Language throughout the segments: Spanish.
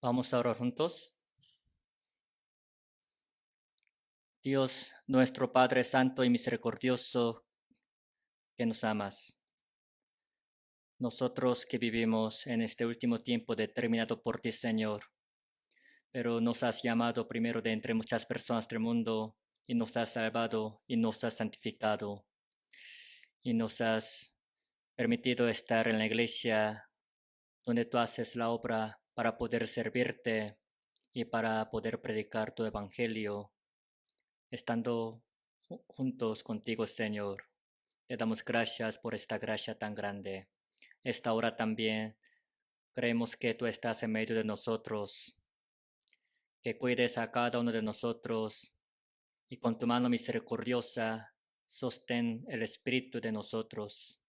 Vamos a orar juntos. Dios, nuestro Padre Santo y Misericordioso, que nos amas. Nosotros que vivimos en este último tiempo determinado por ti, Señor, pero nos has llamado primero de entre muchas personas del mundo y nos has salvado y nos has santificado y nos has permitido estar en la iglesia donde tú haces la obra para poder servirte y para poder predicar tu evangelio, estando juntos contigo, Señor. Te damos gracias por esta gracia tan grande. Esta hora también creemos que tú estás en medio de nosotros, que cuides a cada uno de nosotros y con tu mano misericordiosa sostén el espíritu de nosotros.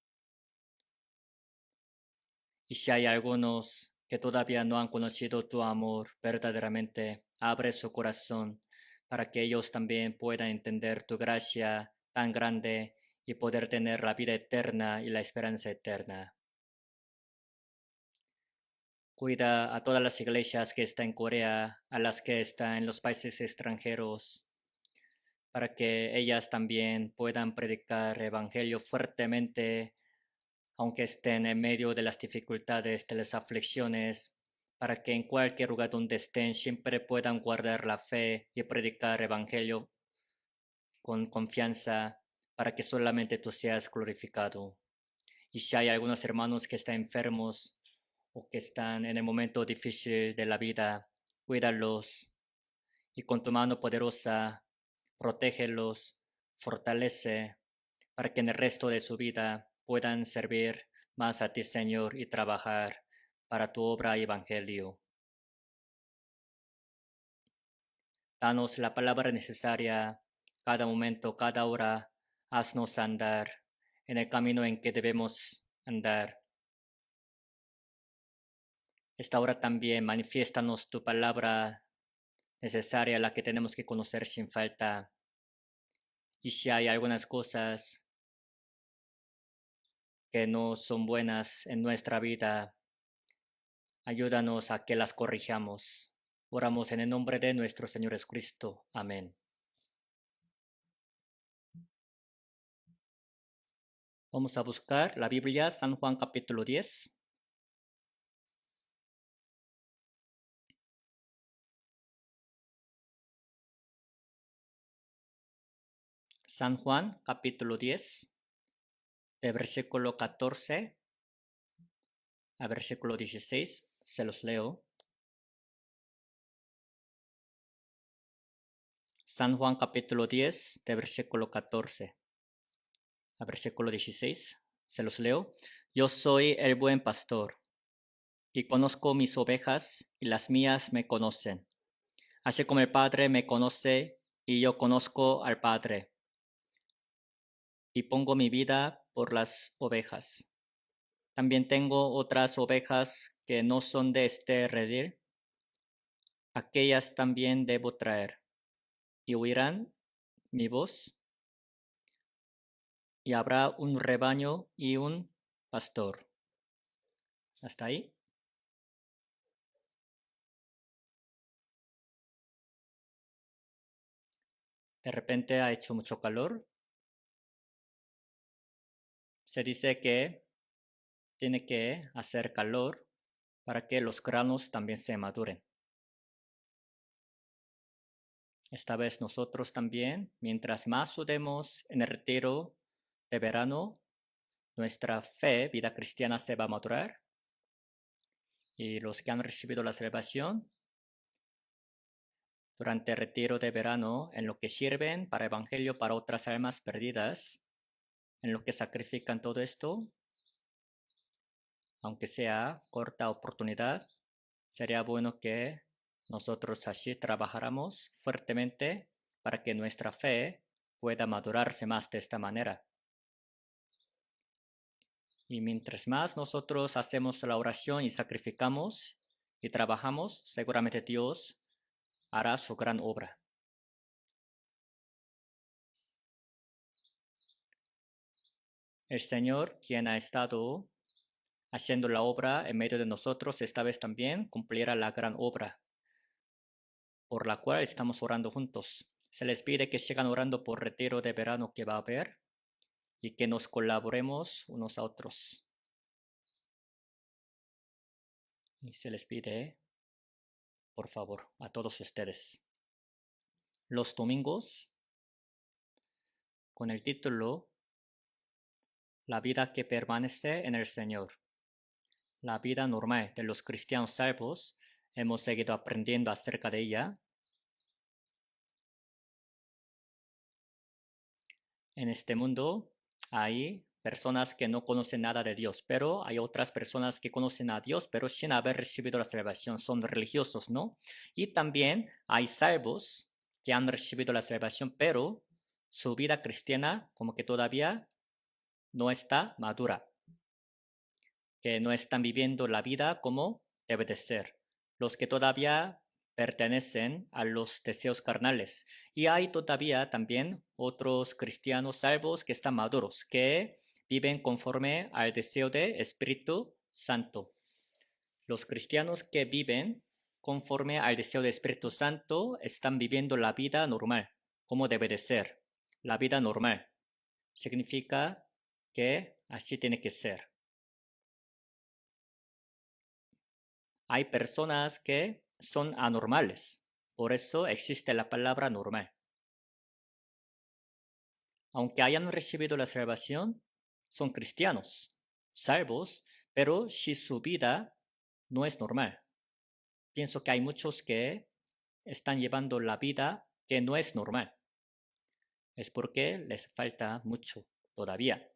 Y si hay algunos que todavía no han conocido tu amor verdaderamente, abre su corazón para que ellos también puedan entender tu gracia tan grande y poder tener la vida eterna y la esperanza eterna. Cuida a todas las iglesias que están en Corea, a las que están en los países extranjeros, para que ellas también puedan predicar evangelio fuertemente, aunque estén en medio de las dificultades, de las aflicciones, para que en cualquier lugar donde estén siempre puedan guardar la fe y predicar evangelio con confianza, para que solamente tú seas glorificado. Y si hay algunos hermanos que están enfermos o que están en el momento difícil de la vida, cuídalos y con tu mano poderosa, protégelos, fortalece, para que en el resto de su vida puedan servir más a ti, Señor, y trabajar para tu obra y evangelio. Danos la palabra necesaria cada momento, cada hora, haznos andar en el camino en que debemos andar. Esta hora también manifiéstanos tu palabra necesaria, la que tenemos que conocer sin falta. Y si hay algunas cosas que no son buenas en nuestra vida, ayúdanos a que las corrijamos. Oramos en el nombre de nuestro Señor Jesucristo. Amén. Vamos a buscar la Biblia, San Juan capítulo 10. San Juan capítulo 10, de versículo 14 a versículo 16. Se los leo. San Juan capítulo 10, de versículo 14 a versículo 16. Se los leo. Yo soy el buen pastor, y conozco mis ovejas, y las mías me conocen. Así como el Padre me conoce, y yo conozco al Padre, y pongo mi vida por las ovejas. También tengo otras ovejas que no son de este redil. Aquellas también debo traer, y oirán mi voz, y habrá un rebaño y un pastor. ¿Hasta ahí? De repente ha hecho mucho calor. Se dice que tiene que hacer calor para que los granos también se maduren. Esta vez nosotros también, mientras más sudemos en el retiro de verano, nuestra fe, vida cristiana, se va a madurar. Y los que han recibido la salvación durante el retiro de verano, en lo que sirven para evangelio para otras almas perdidas, en lo que sacrifican todo esto, aunque sea corta oportunidad, sería bueno que nosotros así trabajáramos fuertemente para que nuestra fe pueda madurarse más de esta manera. Y mientras más nosotros hacemos la oración y sacrificamos y trabajamos, seguramente Dios hará su gran obra. El Señor, quien ha estado haciendo la obra en medio de nosotros, esta vez también cumplirá la gran obra por la cual estamos orando juntos. Se les pide que sigan orando por retiro de verano que va a haber y que nos colaboremos unos a otros. Y se les pide, por favor, a todos ustedes. Los domingos, con el título La vida que permanece en el Señor. La vida normal de los cristianos salvos, hemos seguido aprendiendo acerca de ella. En este mundo hay personas que no conocen nada de Dios, pero hay otras personas que conocen a Dios, pero sin haber recibido la salvación, son religiosos, ¿no? Y también hay salvos que han recibido la salvación, pero su vida cristiana como que todavía no está madura, que no están viviendo la vida como debe de ser. Los que todavía pertenecen a los deseos carnales. Y hay todavía también otros cristianos salvos que están maduros, que viven conforme al deseo de Espíritu Santo. Los cristianos que viven conforme al deseo de Espíritu Santo están viviendo la vida normal, como debe de ser. La vida normal significa que así tiene que ser. Hay personas que son anormales, por eso existe la palabra normal. Aunque hayan recibido la salvación, son cristianos, salvos, pero si su vida no es normal. Pienso que hay muchos que están llevando la vida que no es normal. Es porque les falta mucho todavía.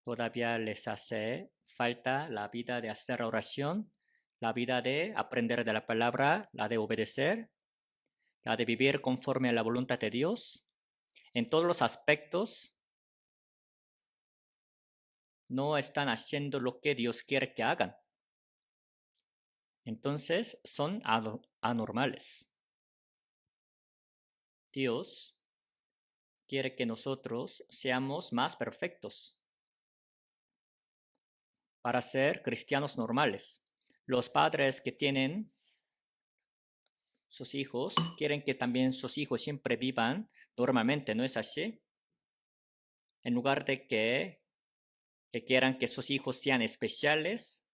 Todavía les hace falta la vida de hacer oración, la vida de aprender de la palabra, la de obedecer, la de vivir conforme a la voluntad de Dios. En todos los aspectos no están haciendo lo que Dios quiere que hagan. Entonces son anormales. Dios quiere que nosotros seamos más perfectos para ser cristianos normales. Los padres que tienen sus hijos quieren que también sus hijos siempre vivan normalmente, ¿no es así? En lugar de que quieran que sus hijos sean especiales,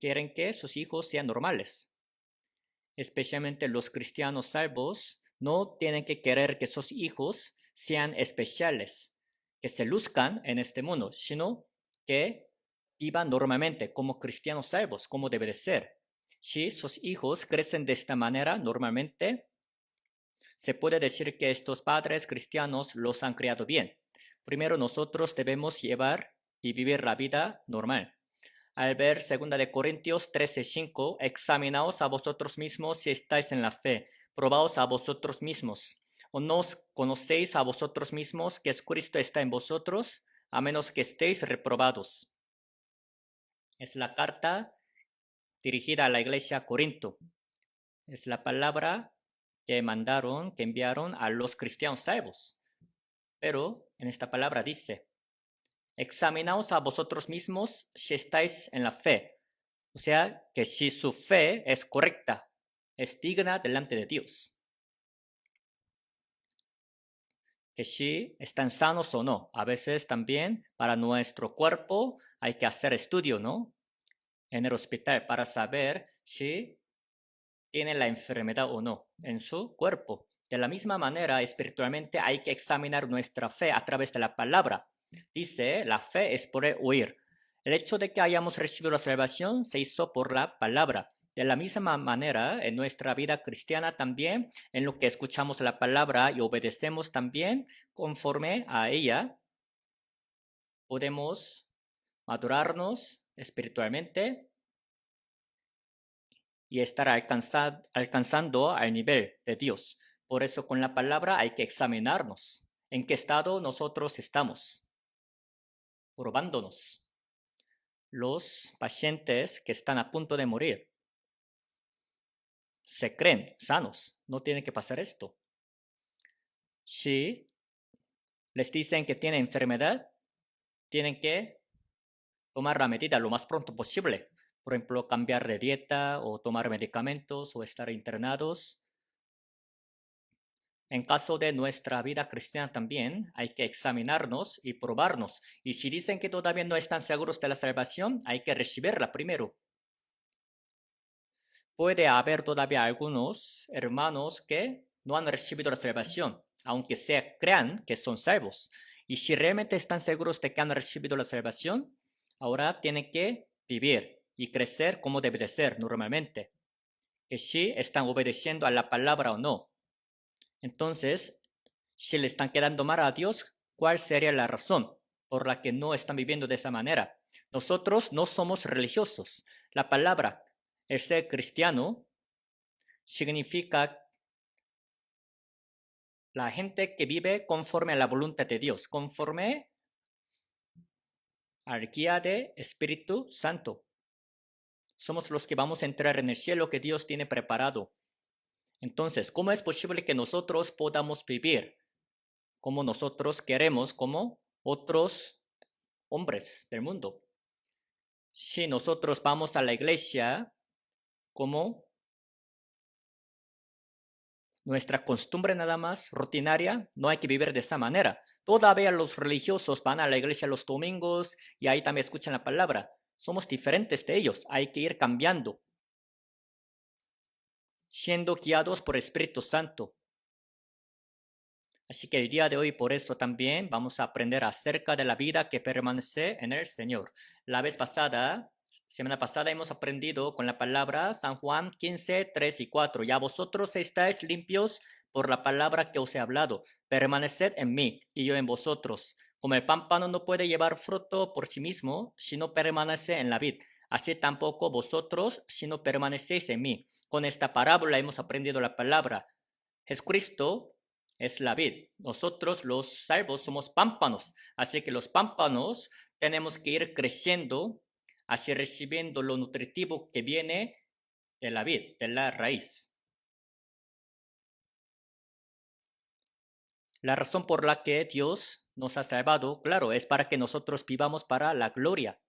quieren que sus hijos sean normales. Especialmente los cristianos salvos no tienen que querer que sus hijos sean especiales, que se luzcan en este mundo, sino que vivan normalmente como cristianos salvos, como debe de ser. Si sus hijos crecen de esta manera normalmente, se puede decir que estos padres cristianos los han criado bien. Primero nosotros debemos llevar y vivir la vida normal. Al ver 2 de Corintios 13:5, examinaos a vosotros mismos si estáis en la fe, probaos a vosotros mismos. ¿O no os conocéis a vosotros mismos que Cristo está en vosotros, a menos que estéis reprobados? Es la carta dirigida a la iglesia Corinto. Es la palabra que enviaron a los cristianos salvos. Pero en esta palabra dice, examinaos a vosotros mismos si estáis en la fe. O sea, que si su fe es correcta, es digna delante de Dios. Que si están sanos o no. A veces también para nuestro cuerpo hay que hacer estudio, ¿no? En el hospital para saber si tiene la enfermedad o no en su cuerpo. De la misma manera, espiritualmente hay que examinar nuestra fe a través de la palabra. Dice, la fe es por el oír. El hecho de que hayamos recibido la salvación se hizo por la palabra. De la misma manera, en nuestra vida cristiana también, en lo que escuchamos la palabra y obedecemos también conforme a ella, podemos madurarnos espiritualmente y estar alcanzando al nivel de Dios. Por eso con la palabra hay que examinarnos. ¿En qué estado nosotros estamos? Probándonos. Los pacientes que están a punto de morir se creen sanos. No tiene que pasar esto. Si les dicen que tienen enfermedad, tienen que tomar la medida lo más pronto posible. Por ejemplo, cambiar de dieta o tomar medicamentos o estar internados. En caso de nuestra vida cristiana también hay que examinarnos y probarnos. Y si dicen que todavía no están seguros de la salvación, hay que recibirla primero. Puede haber todavía algunos hermanos que no han recibido la salvación, aunque crean que son salvos. Y si realmente están seguros de que han recibido la salvación, ahora tienen que vivir y crecer como debe de ser normalmente. Que si están obedeciendo a la palabra o no. Entonces, si le están quedando mal a Dios, ¿cuál sería la razón por la que no están viviendo de esa manera? Nosotros no somos religiosos. La palabra, el ser cristiano, significa la gente que vive conforme a la voluntad de Dios, conforme al guía de Espíritu Santo. Somos los que vamos a entrar en el cielo que Dios tiene preparado. Entonces, ¿cómo es posible que nosotros podamos vivir como nosotros queremos, como otros hombres del mundo? Si nosotros vamos a la iglesia como nuestra costumbre nada más, rutinaria, no hay que vivir de esa manera. Todavía los religiosos van a la iglesia los domingos y ahí también escuchan la palabra. Somos diferentes de ellos, hay que ir cambiando, siendo guiados por Espíritu Santo. Así que el día de hoy por eso también vamos a aprender acerca de la vida que permanece en el Señor. La semana pasada hemos aprendido con la palabra San Juan 15, 3 y 4. Ya vosotros estáis limpios por la palabra que os he hablado. Permaneced en mí y yo en vosotros. Como el pámpano no puede llevar fruto por sí mismo si no permanece en la vid, así tampoco vosotros si no permanecéis en mí. Con esta parábola hemos aprendido la palabra. Jesucristo es la vid. Nosotros los salvos somos pámpanos, así que los pámpanos tenemos que ir creciendo, así recibiendo lo nutritivo que viene de la vid, de la raíz. La razón por la que Dios nos ha salvado, claro, es para que nosotros vivamos para la gloria.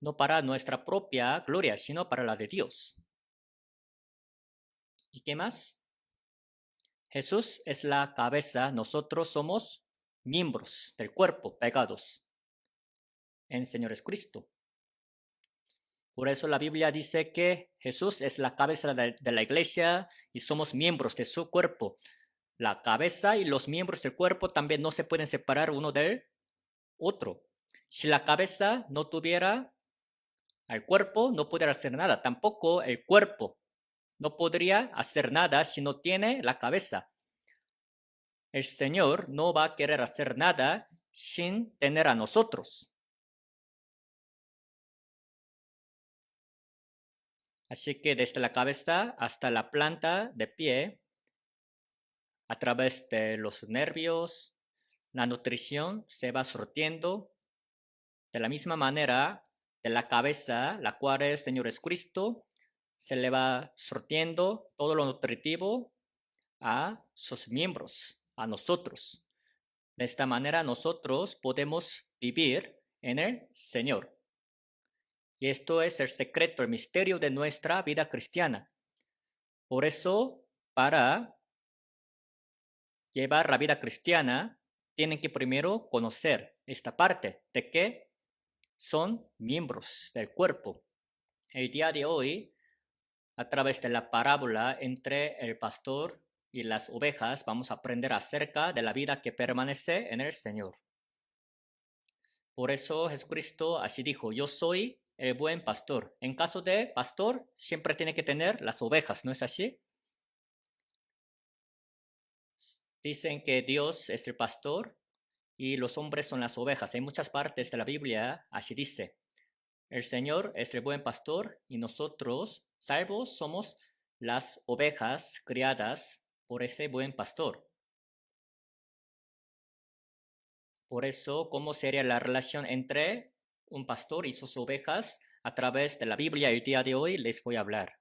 No para nuestra propia gloria, sino para la de Dios. ¿Y qué más? Jesús es la cabeza, nosotros somos miembros del cuerpo pegados en Señor Jesucristo. Por eso la Biblia dice que Jesús es la cabeza de la iglesia y somos miembros de su cuerpo. La cabeza y los miembros del cuerpo también no se pueden separar uno del otro. Si la cabeza no tuviera al cuerpo, no podría hacer nada. Tampoco el cuerpo no podría hacer nada si no tiene la cabeza. El Señor no va a querer hacer nada sin tener a nosotros. Así que desde la cabeza hasta la planta de pie, a través de los nervios, la nutrición se va surtiendo de la misma manera de la cabeza, la cual es Señor Jesucristo, se le va surtiendo todo lo nutritivo a sus miembros, a nosotros. De esta manera nosotros podemos vivir en el Señor. Y esto es el secreto, el misterio de nuestra vida cristiana. Por eso, para llevar la vida cristiana, tienen que primero conocer esta parte de que son miembros del cuerpo. El día de hoy, a través de la parábola entre el pastor y las ovejas, vamos a aprender acerca de la vida que permanece en el Señor. Por eso Jesucristo así dijo, yo soy el buen pastor. En caso de pastor, siempre tiene que tener las ovejas, ¿no es así? Dicen que Dios es el pastor y los hombres son las ovejas. En muchas partes de la Biblia así dice. El Señor es el buen pastor y nosotros, salvos, somos las ovejas criadas por ese buen pastor. Por eso, ¿cómo sería la relación entre un pastor y sus ovejas? A través de la Biblia el día de hoy les voy a hablar.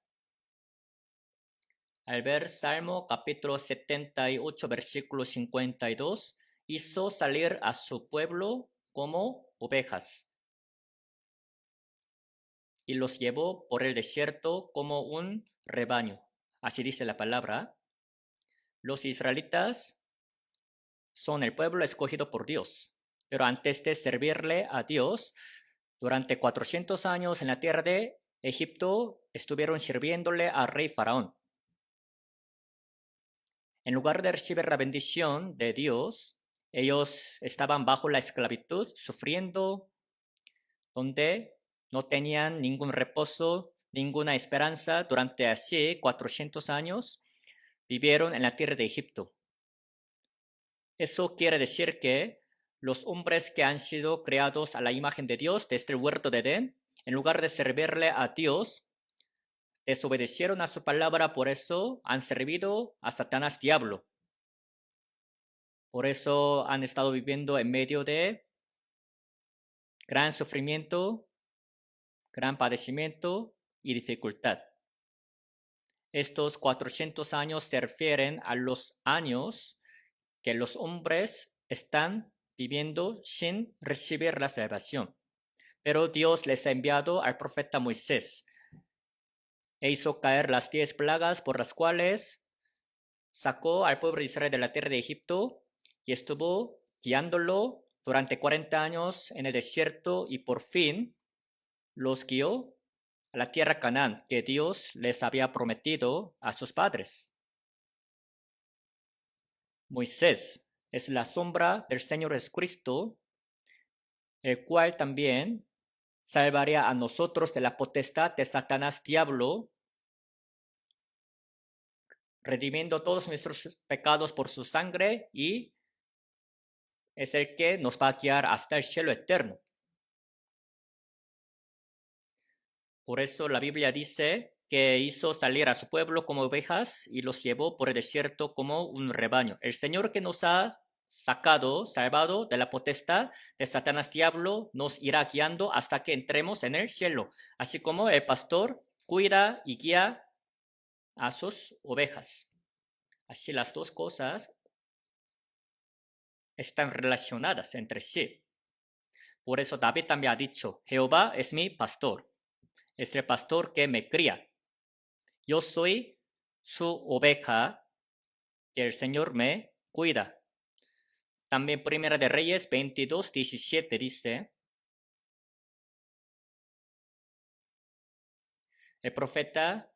Al ver Salmo capítulo 78, versículo 52, hizo salir a su pueblo como ovejas y los llevó por el desierto como un rebaño. Así dice la palabra. Los israelitas son el pueblo escogido por Dios, pero antes de servirle a Dios, durante 400 años en la tierra de Egipto estuvieron sirviéndole al rey Faraón. En lugar de recibir la bendición de Dios, ellos estaban bajo la esclavitud, sufriendo, donde no tenían ningún reposo, ninguna esperanza. Durante así 400 años vivieron en la tierra de Egipto. Eso quiere decir que los hombres que han sido creados a la imagen de Dios desde el huerto de Edén, en lugar de servirle a Dios, desobedecieron a su palabra, por eso han servido a Satanás diablo. Por eso han estado viviendo en medio de gran sufrimiento, gran padecimiento y dificultad. Estos 400 años se refieren a los años que los hombres están viviendo sin recibir la salvación. Pero Dios les ha enviado al profeta Moisés e hizo caer las 10 plagas por las cuales sacó al pueblo de Israel de la tierra de Egipto y estuvo guiándolo durante 40 años en el desierto y por fin los guió a la tierra Canaán que Dios les había prometido a sus padres. Moisés es la sombra del Señor Jesucristo, el cual también salvaría a nosotros de la potestad de Satanás diablo, redimiendo todos nuestros pecados por su sangre y es el que nos va a guiar hasta el cielo eterno. Por eso la Biblia dice que hizo salir a su pueblo como ovejas y los llevó por el desierto como un rebaño. El Señor que nos ha salvado de la potestad de Satanás diablo, nos irá guiando hasta que entremos en el cielo, así como el pastor cuida y guía a sus ovejas. Así las dos cosas están relacionadas entre sí. Por eso David también ha dicho, Jehová es mi pastor, es el pastor que me cría. Yo soy su oveja, que el Señor me cuida. También Primera de Reyes 22:17 dice, el profeta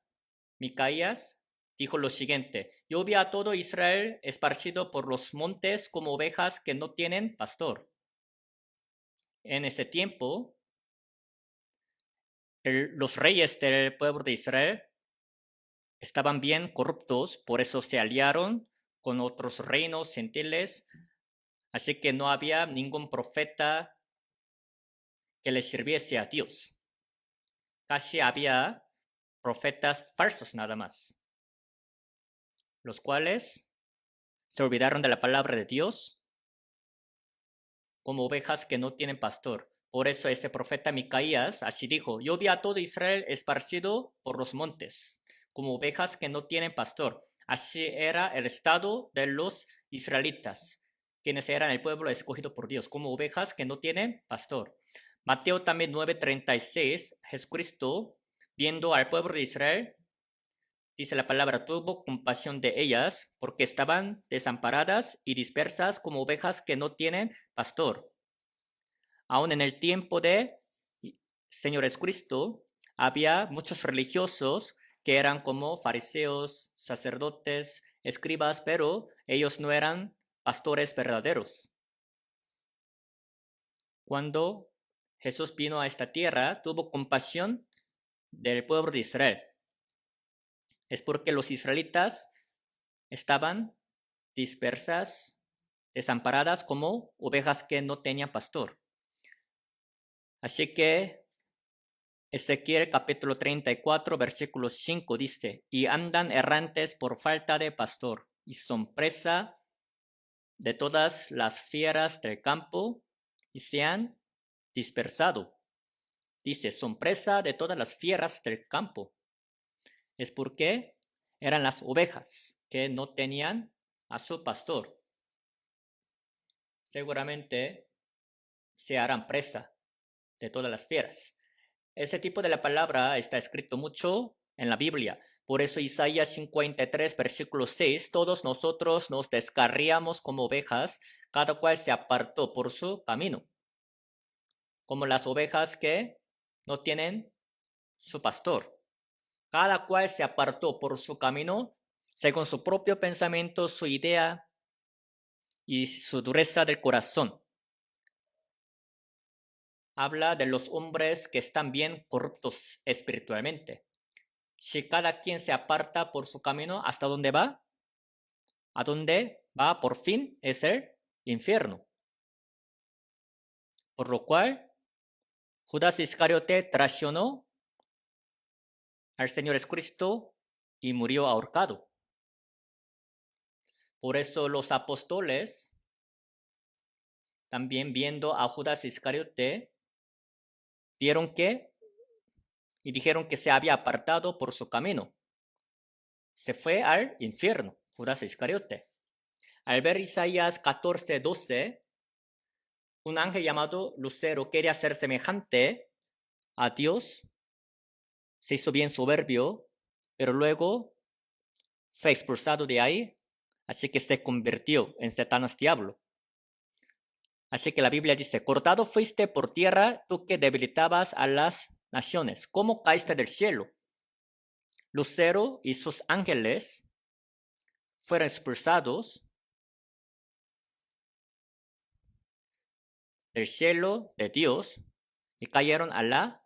Micaías dijo lo siguiente, yo vi a todo Israel esparcido por los montes como ovejas que no tienen pastor. En ese tiempo, los reyes del pueblo de Israel estaban bien corruptos, por eso se aliaron con otros reinos gentiles, así que no había ningún profeta que le sirviese a Dios. Casi había profetas falsos nada más, los cuales se olvidaron de la palabra de Dios como ovejas que no tienen pastor. Por eso este profeta Micaías así dijo, yo vi a todo Israel esparcido por los montes, como ovejas que no tienen pastor. Así era el estado de los israelitas, quienes eran el pueblo escogido por Dios, como ovejas que no tienen pastor. Mateo también 9:36, Jesucristo, viendo al pueblo de Israel, dice la palabra, tuvo compasión de ellas porque estaban desamparadas y dispersas como ovejas que no tienen pastor. Aún en el tiempo de Señor Jesucristo, había muchos religiosos que eran como fariseos, sacerdotes, escribas, pero ellos no eran pastores verdaderos. Cuando Jesús vino a esta tierra, tuvo compasión del pueblo de Israel. Es porque los israelitas estaban dispersas, desamparadas como ovejas que no tenían pastor. Así que Ezequiel capítulo 34, versículo 5 dice, y andan errantes por falta de pastor, y son presa de todas las fieras del campo, y se han dispersado. Dice, son presa de todas las fieras del campo. Es porque eran las ovejas que no tenían a su pastor. Seguramente se harán presa de todas las fieras. Ese tipo de la palabra está escrito mucho en la Biblia. Por eso Isaías 53, versículo 6, todos nosotros nos descarriamos como ovejas, cada cual se apartó por su camino. Como las ovejas que no tienen su pastor. Cada cual se apartó por su camino, según su propio pensamiento, su idea y su dureza del corazón. Habla de los hombres que están bien corruptos espiritualmente. Si cada quien se aparta por su camino, ¿hasta dónde va? ¿A dónde va? Por fin es el infierno. Por lo cual, Judas Iscariote traicionó al Señor Jesucristo y murió ahorcado. Por eso los apóstoles, también viendo a Judas Iscariote, vieron que y dijeron que se había apartado por su camino. Se fue al infierno, Judas Iscariote. Al ver Isaías 14:12, un ángel llamado Lucero quería ser semejante a Dios, se hizo bien soberbio, pero luego fue expulsado de ahí, así que se convirtió en Satanás diablo. Así que la Biblia dice, cortado fuiste por tierra, tú que debilitabas a las naciones. ¿Cómo caíste del cielo? Lucero y sus ángeles fueron expulsados del cielo de Dios y cayeron a la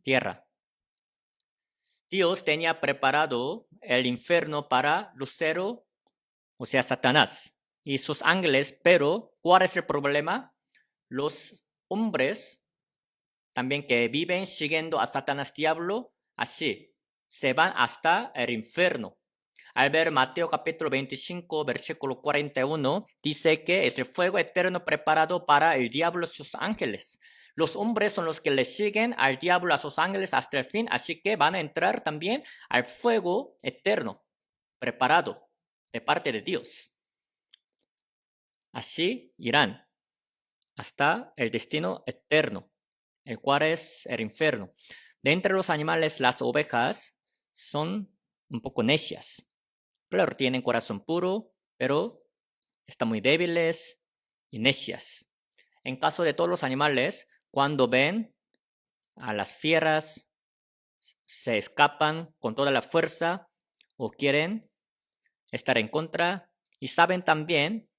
tierra. Dios tenía preparado el infierno para Lucero, o sea, Satanás, y sus ángeles, pero ¿cuál es el problema? Los hombres también que viven siguiendo a Satanás diablo, así, se van hasta el infierno. Al ver Mateo capítulo 25, versículo 41, dice que es el fuego eterno preparado para el diablo y sus ángeles. Los hombres son los que le siguen al diablo, a sus ángeles hasta el fin, así que van a entrar también al fuego eterno preparado de parte de Dios. Así irán hasta el destino eterno, el cual es el infierno. De entre los animales, las ovejas son un poco necias. Claro, tienen corazón puro, pero están muy débiles y necias. En caso de todos los animales, cuando ven a las fieras, se escapan con toda la fuerza o quieren estar en contra y saben también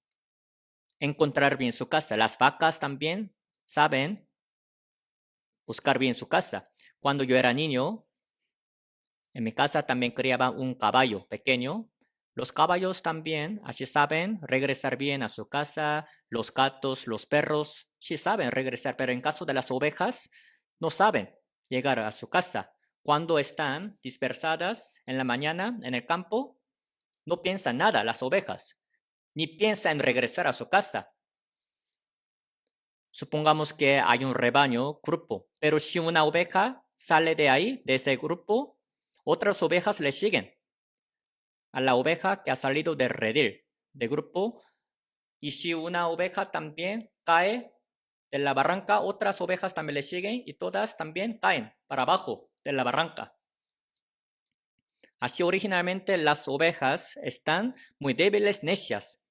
encontrar bien su casa. Las vacas también saben buscar bien su casa. Cuando yo era niño, en mi casa también criaba un caballo pequeño. Los caballos también, así saben regresar bien a su casa. Los gatos, los perros, sí saben regresar, pero en caso de las ovejas, no saben llegar a su casa. Cuando están dispersadas en la mañana en el campo, no piensan nada las ovejas, ni piensan en regresar a su casa. Supongamos que hay un rebaño, grupo, pero si una oveja sale de ahí, de ese grupo, otras ovejas le siguen a la oveja que ha salido del redil, de grupo, y si una oveja también cae de la barranca, otras ovejas también le siguen y todas también caen para abajo de la barranca. Así originalmente las ovejas están muy débiles, necias.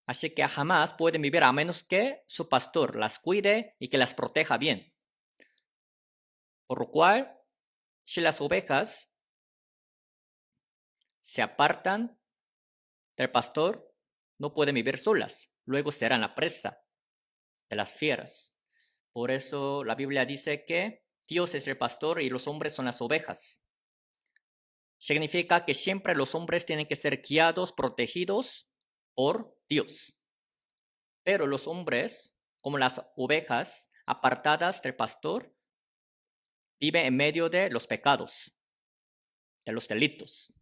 Así que jamás pueden vivir a menos que su pastor las cuide y que las proteja bien. Por lo cual, si las ovejas se apartan del pastor, no pueden vivir solas. Luego serán la presa de las fieras. Por eso la Biblia dice que Dios es el pastor y los hombres son las ovejas. Significa que siempre los hombres tienen que ser guiados, protegidos por Dios. Pero los hombres, como las ovejas apartadas del pastor, viven en medio de los pecados, de los delitos.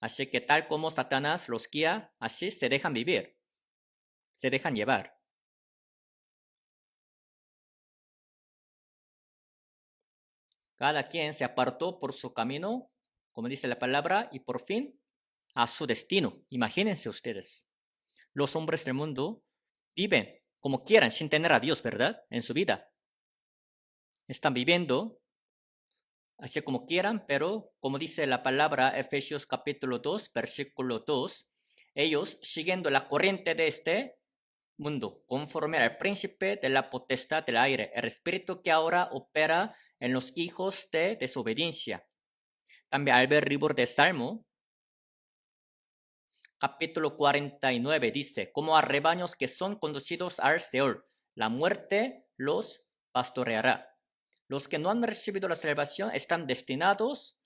Así que tal como Satanás los guía, así se dejan vivir, se dejan llevar. Cada quien se apartó por su camino, como dice la palabra, y por fin a su destino. Imagínense ustedes, los hombres del mundo viven como quieran sin tener a Dios, ¿verdad? En su vida. Están viviendo así como quieran, pero como dice la palabra Efesios capítulo 2, versículo 2, ellos siguiendo la corriente de este mundo, conforme al príncipe de la potestad del aire, el espíritu que ahora opera en los hijos de desobediencia. También al ver el libro de Salmo, capítulo 49 dice, como a rebaños que son conducidos al Seol, la muerte los pastoreará. Los que no han recibido la salvación están destinados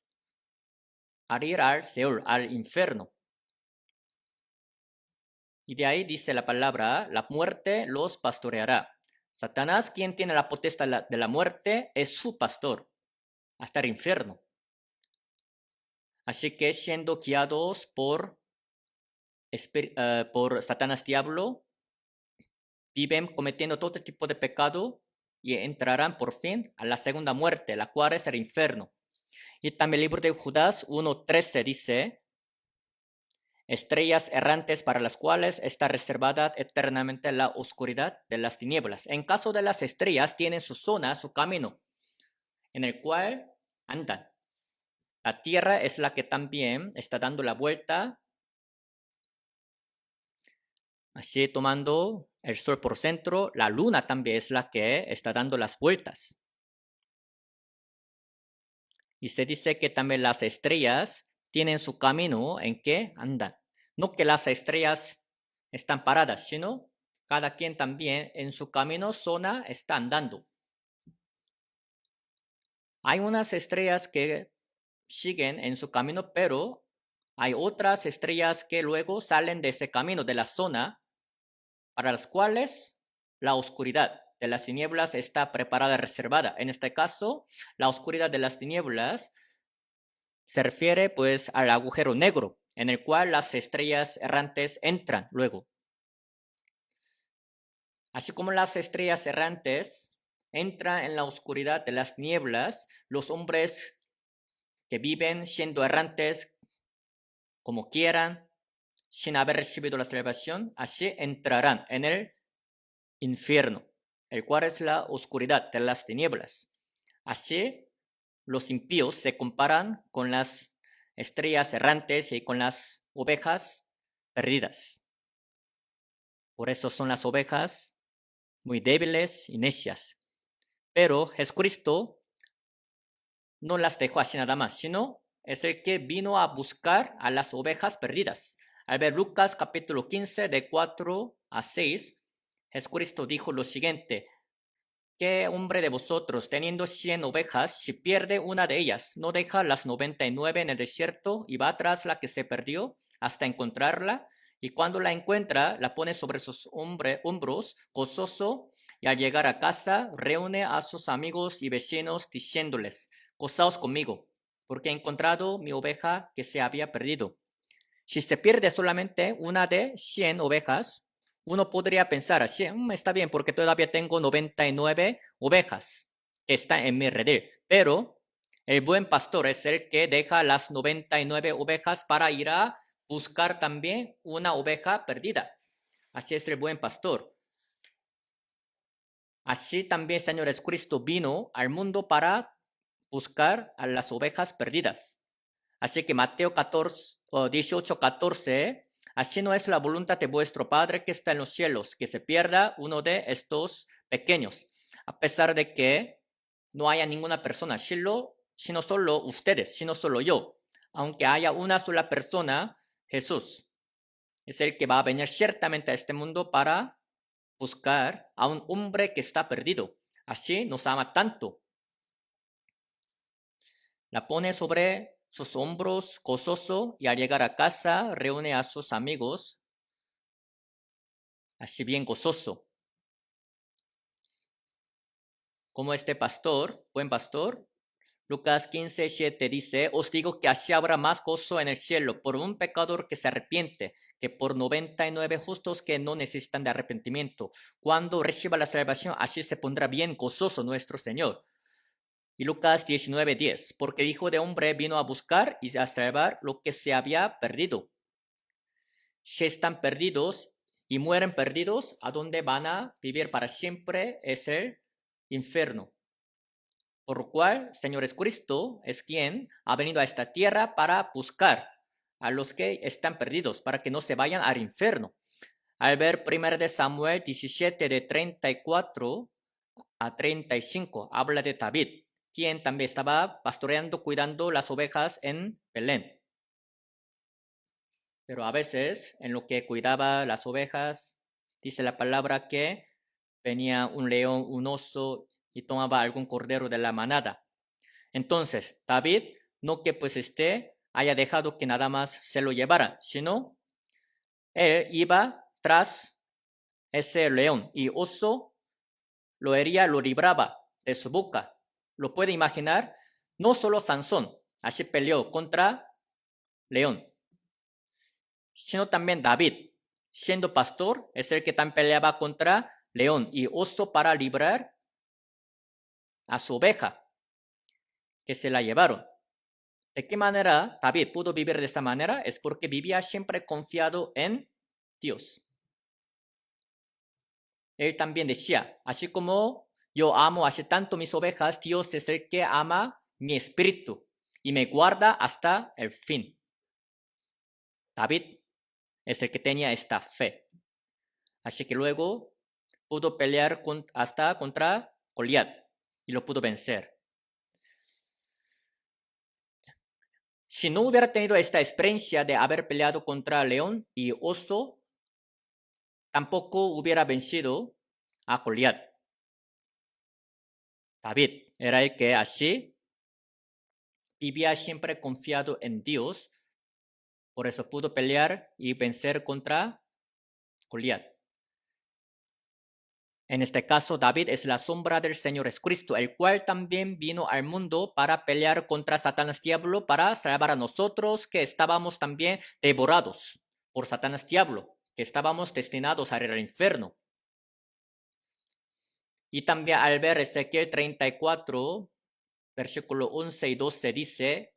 a ir al Seol, al infierno. Y de ahí dice la palabra, la muerte los pastoreará. Satanás, quien tiene la potestad de la muerte, es su pastor hasta el infierno. Así que siendo guiados por Satanás diablo, viven cometiendo todo tipo de pecado y entrarán por fin a la segunda muerte, la cual es el infierno. Y también el libro de Judas 1:13 dice, estrellas errantes para las cuales está reservada eternamente la oscuridad de las tinieblas. En caso de las estrellas, tienen su zona, su camino, en el cual andan. La Tierra es la que también está dando la vuelta, así tomando el Sol por centro. La Luna también es la que está dando las vueltas. Y se dice que también las estrellas tienen su camino en que andan. No que las estrellas están paradas, sino cada quien también en su camino, zona, está andando. Hay unas estrellas que siguen en su camino, pero hay otras estrellas que luego salen de ese camino, de la zona, para las cuales la oscuridad de las tinieblas está preparada, reservada. En este caso, la oscuridad de las tinieblas se refiere pues al agujero negro, en el cual las estrellas errantes entran luego. Así como las estrellas errantes entran en la oscuridad de las tinieblas, los hombres que viven siendo errantes como quieran, sin haber recibido la salvación, así entrarán en el infierno, el cual es la oscuridad de las tinieblas. Así, los impíos se comparan con las estrellas errantes y con las ovejas perdidas. Por eso son las ovejas muy débiles y necias. Pero Jesucristo no las dejó así nada más, sino es el que vino a buscar a las ovejas perdidas. Al ver Lucas capítulo 15 de 4 a 6, Jesucristo dijo lo siguiente: ¿qué hombre de vosotros, teniendo 100 ovejas, si pierde una de ellas, no deja las 99 en el desierto y va tras la que se perdió hasta encontrarla? Y cuando la encuentra, la pone sobre sus hombros, gozoso, y al llegar a casa, reúne a sus amigos y vecinos, diciéndoles: gozaos conmigo, porque he encontrado mi oveja que se había perdido. Si se pierde solamente una de 100 ovejas, uno podría pensar así, está bien porque todavía tengo 99 ovejas que están en mi redil. Pero el buen pastor es el que deja las 99 ovejas para ir a buscar también una oveja perdida. Así es el buen pastor. Así también el Señor Jesucristo vino al mundo para buscar a las ovejas perdidas. Así que Mateo 18:14, así no es la voluntad de vuestro Padre que está en los cielos, que se pierda uno de estos pequeños, a pesar de que no haya ninguna persona, sino solo ustedes, sino solo yo. Aunque haya una sola persona, Jesús es el que va a venir ciertamente a este mundo para buscar a un hombre que está perdido. Así nos ama tanto. La pone sobre sus hombros gozoso y al llegar a casa reúne a sus amigos, así bien gozoso. Como este pastor, buen pastor, Lucas 15:7 dice: os digo que así habrá más gozo en el cielo por un pecador que se arrepiente que por 99 justos que no necesitan de arrepentimiento. Cuando reciba la salvación, así se pondrá bien gozoso nuestro Señor. Y Lucas 19:10, porque el Hijo de Hombre vino a buscar y a salvar lo que se había perdido. Si están perdidos y mueren perdidos, a donde van a vivir para siempre es el infierno. Por lo cual, Señor Jesucristo es quien ha venido a esta tierra para buscar a los que están perdidos, para que no se vayan al infierno. Al ver 1 de Samuel 17 de 34 a 35, habla de David, quien también estaba pastoreando, cuidando las ovejas en Belén. Pero a veces, en lo que cuidaba las ovejas, dice la palabra que venía un león, un oso y tomaba algún cordero de la manada. Entonces, David, no que pues haya dejado que nada más se lo llevaran, sino él iba tras ese león y oso lo hería, lo libraba de su boca. Lo puede imaginar, no solo Sansón, así peleó contra león, sino también David, siendo pastor, es el que también peleaba contra león y oso para librar a su oveja, que se la llevaron. ¿De qué manera David pudo vivir de esa manera? Es porque vivía siempre confiado en Dios. Él también decía, así como yo amo así tanto mis ovejas, Dios es el que ama mi espíritu y me guarda hasta el fin. David es el que tenía esta fe. Así que luego pudo pelear hasta contra Goliat y lo pudo vencer. Si no hubiera tenido esta experiencia de haber peleado contra león y oso, tampoco hubiera vencido a Goliat. David era el que así vivía siempre confiado en Dios, por eso pudo pelear y vencer contra Goliat. En este caso, David es la sombra del Señor Jesucristo, el cual también vino al mundo para pelear contra Satanás diablo, para salvar a nosotros que estábamos también devorados por Satanás diablo, que estábamos destinados a ir al infierno. Y también al ver Ezequiel 34, versículo 11 y 12 dice,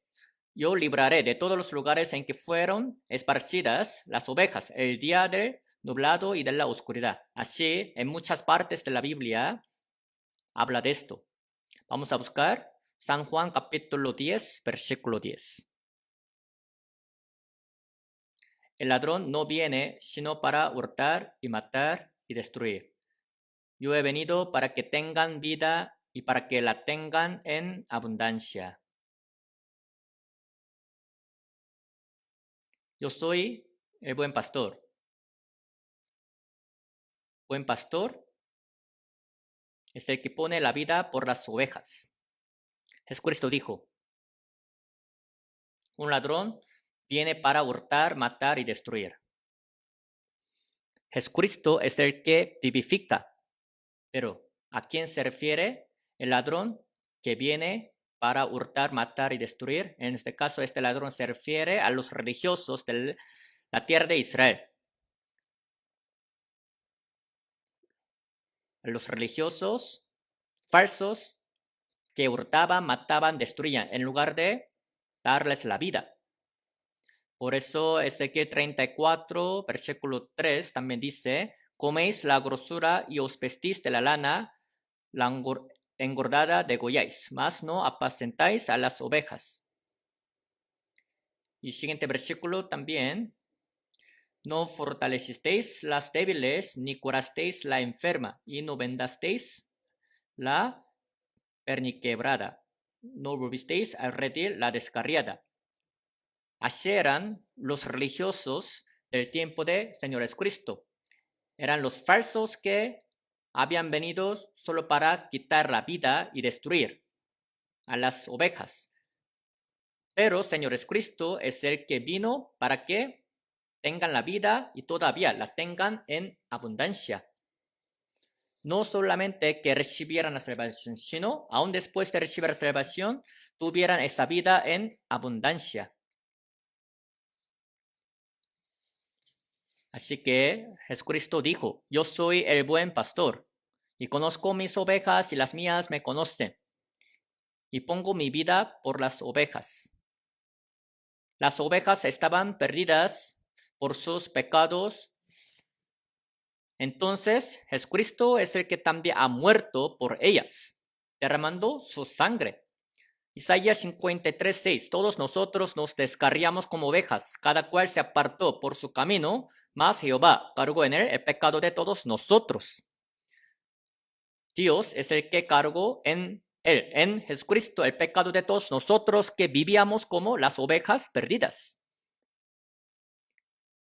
yo libraré de todos los lugares en que fueron esparcidas las ovejas el día del nublado y de la oscuridad. Así, en muchas partes de la Biblia habla de esto. Vamos a buscar San Juan capítulo 10, versículo 10. El ladrón no viene sino para hurtar y matar y destruir. Yo he venido para que tengan vida y para que la tengan en abundancia. Yo soy el buen pastor. Buen pastor es el que pone la vida por las ovejas. Jesucristo dijo, un ladrón viene para hurtar, matar y destruir. Jesucristo es el que vivifica. Pero, ¿a quién se refiere el ladrón que viene para hurtar, matar y destruir? En este caso, este ladrón se refiere a los religiosos de la tierra de Israel. A los religiosos falsos que hurtaban, mataban, destruían, en lugar de darles la vida. Por eso Ezequiel 34, versículo 3 también dice, coméis la grosura y os vestís de la lana, la engordada degolláis, mas no apacentáis a las ovejas. Y siguiente versículo también, no fortalecisteis las débiles, ni curasteis la enferma, y no vendasteis la perniquebrada, no volvisteis a redil la descarriada. Así eran los religiosos del tiempo de Señor Jesucristo. Eran los falsos que habían venido solo para quitar la vida y destruir a las ovejas. Pero Señor Jesucristo es el que vino para que tengan la vida y todavía la tengan en abundancia. No solamente que recibieran la salvación, sino aún después de recibir la salvación, tuvieran esa vida en abundancia. Así que Jesucristo dijo, yo soy el buen pastor y conozco mis ovejas y las mías me conocen y pongo mi vida por las ovejas. Las ovejas estaban perdidas por sus pecados Entonces, Jesucristo es el que también ha muerto por ellas, derramando su sangre. Isaías 53:6. Todos nosotros nos descarriamos como ovejas, cada cual se apartó por su camino, mas Jehová cargó en él el pecado de todos nosotros. Dios es el que cargó en él, en Jesucristo, el pecado de todos nosotros que vivíamos como las ovejas perdidas.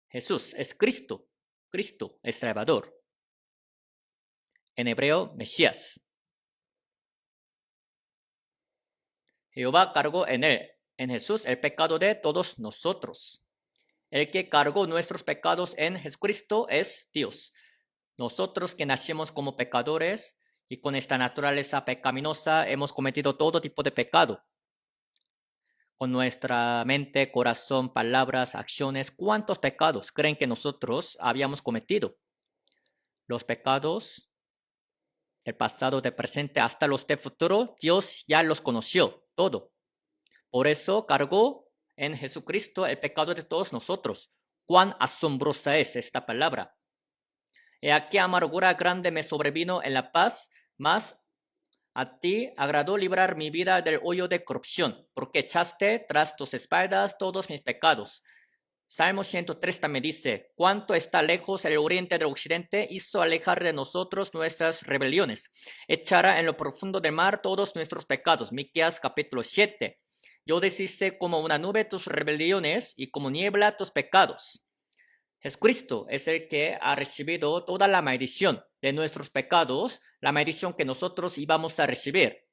Jesús es Cristo, Cristo es Salvador. En hebreo, Mesías. Jehová cargó en él, en Jesús, el pecado de todos nosotros. El que cargó nuestros pecados en Jesucristo es Dios. Nosotros que nacimos como pecadores y con esta naturaleza pecaminosa hemos cometido todo tipo de pecado. Con nuestra mente, corazón, palabras, acciones, ¿cuántos pecados creen que nosotros habíamos cometido? Los pecados del pasado, del presente, hasta los del futuro, Dios ya los conoció, todo. Por eso cargó en Jesucristo el pecado de todos nosotros. Cuán asombrosa es esta palabra. He aquí amargura grande me sobrevino en la paz, mas a ti agradó librar mi vida del hoyo de corrupción, porque echaste tras tus espaldas todos mis pecados. Salmo 103 también dice, cuánto está lejos el oriente del occidente, hizo alejar de nosotros nuestras rebeliones. Echará en lo profundo del mar todos nuestros pecados. Miqueas capítulo 7. Yo deshice como una nube tus rebeliones y como niebla tus pecados. Jesucristo es el que ha recibido toda la maldición de nuestros pecados, la maldición que nosotros íbamos a recibir.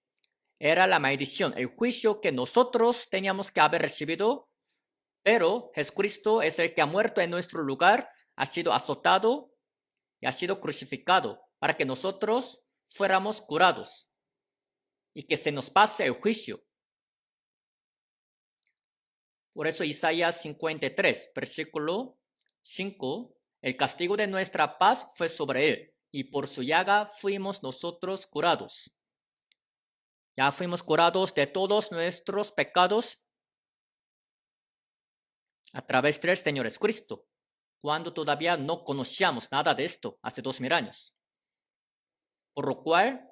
Era la maldición, el juicio que nosotros teníamos que haber recibido. Pero Jesucristo es el que ha muerto en nuestro lugar, ha sido azotado y ha sido crucificado para que nosotros fuéramos curados y que se nos pase el juicio. Por eso Isaías 53, versículo 5, el castigo de nuestra paz fue sobre él y por su llaga fuimos nosotros curados. Ya fuimos curados de todos nuestros pecados a través del Señor Jesucristo, cuando todavía no conocíamos nada de esto hace 2000 años. Por lo cual,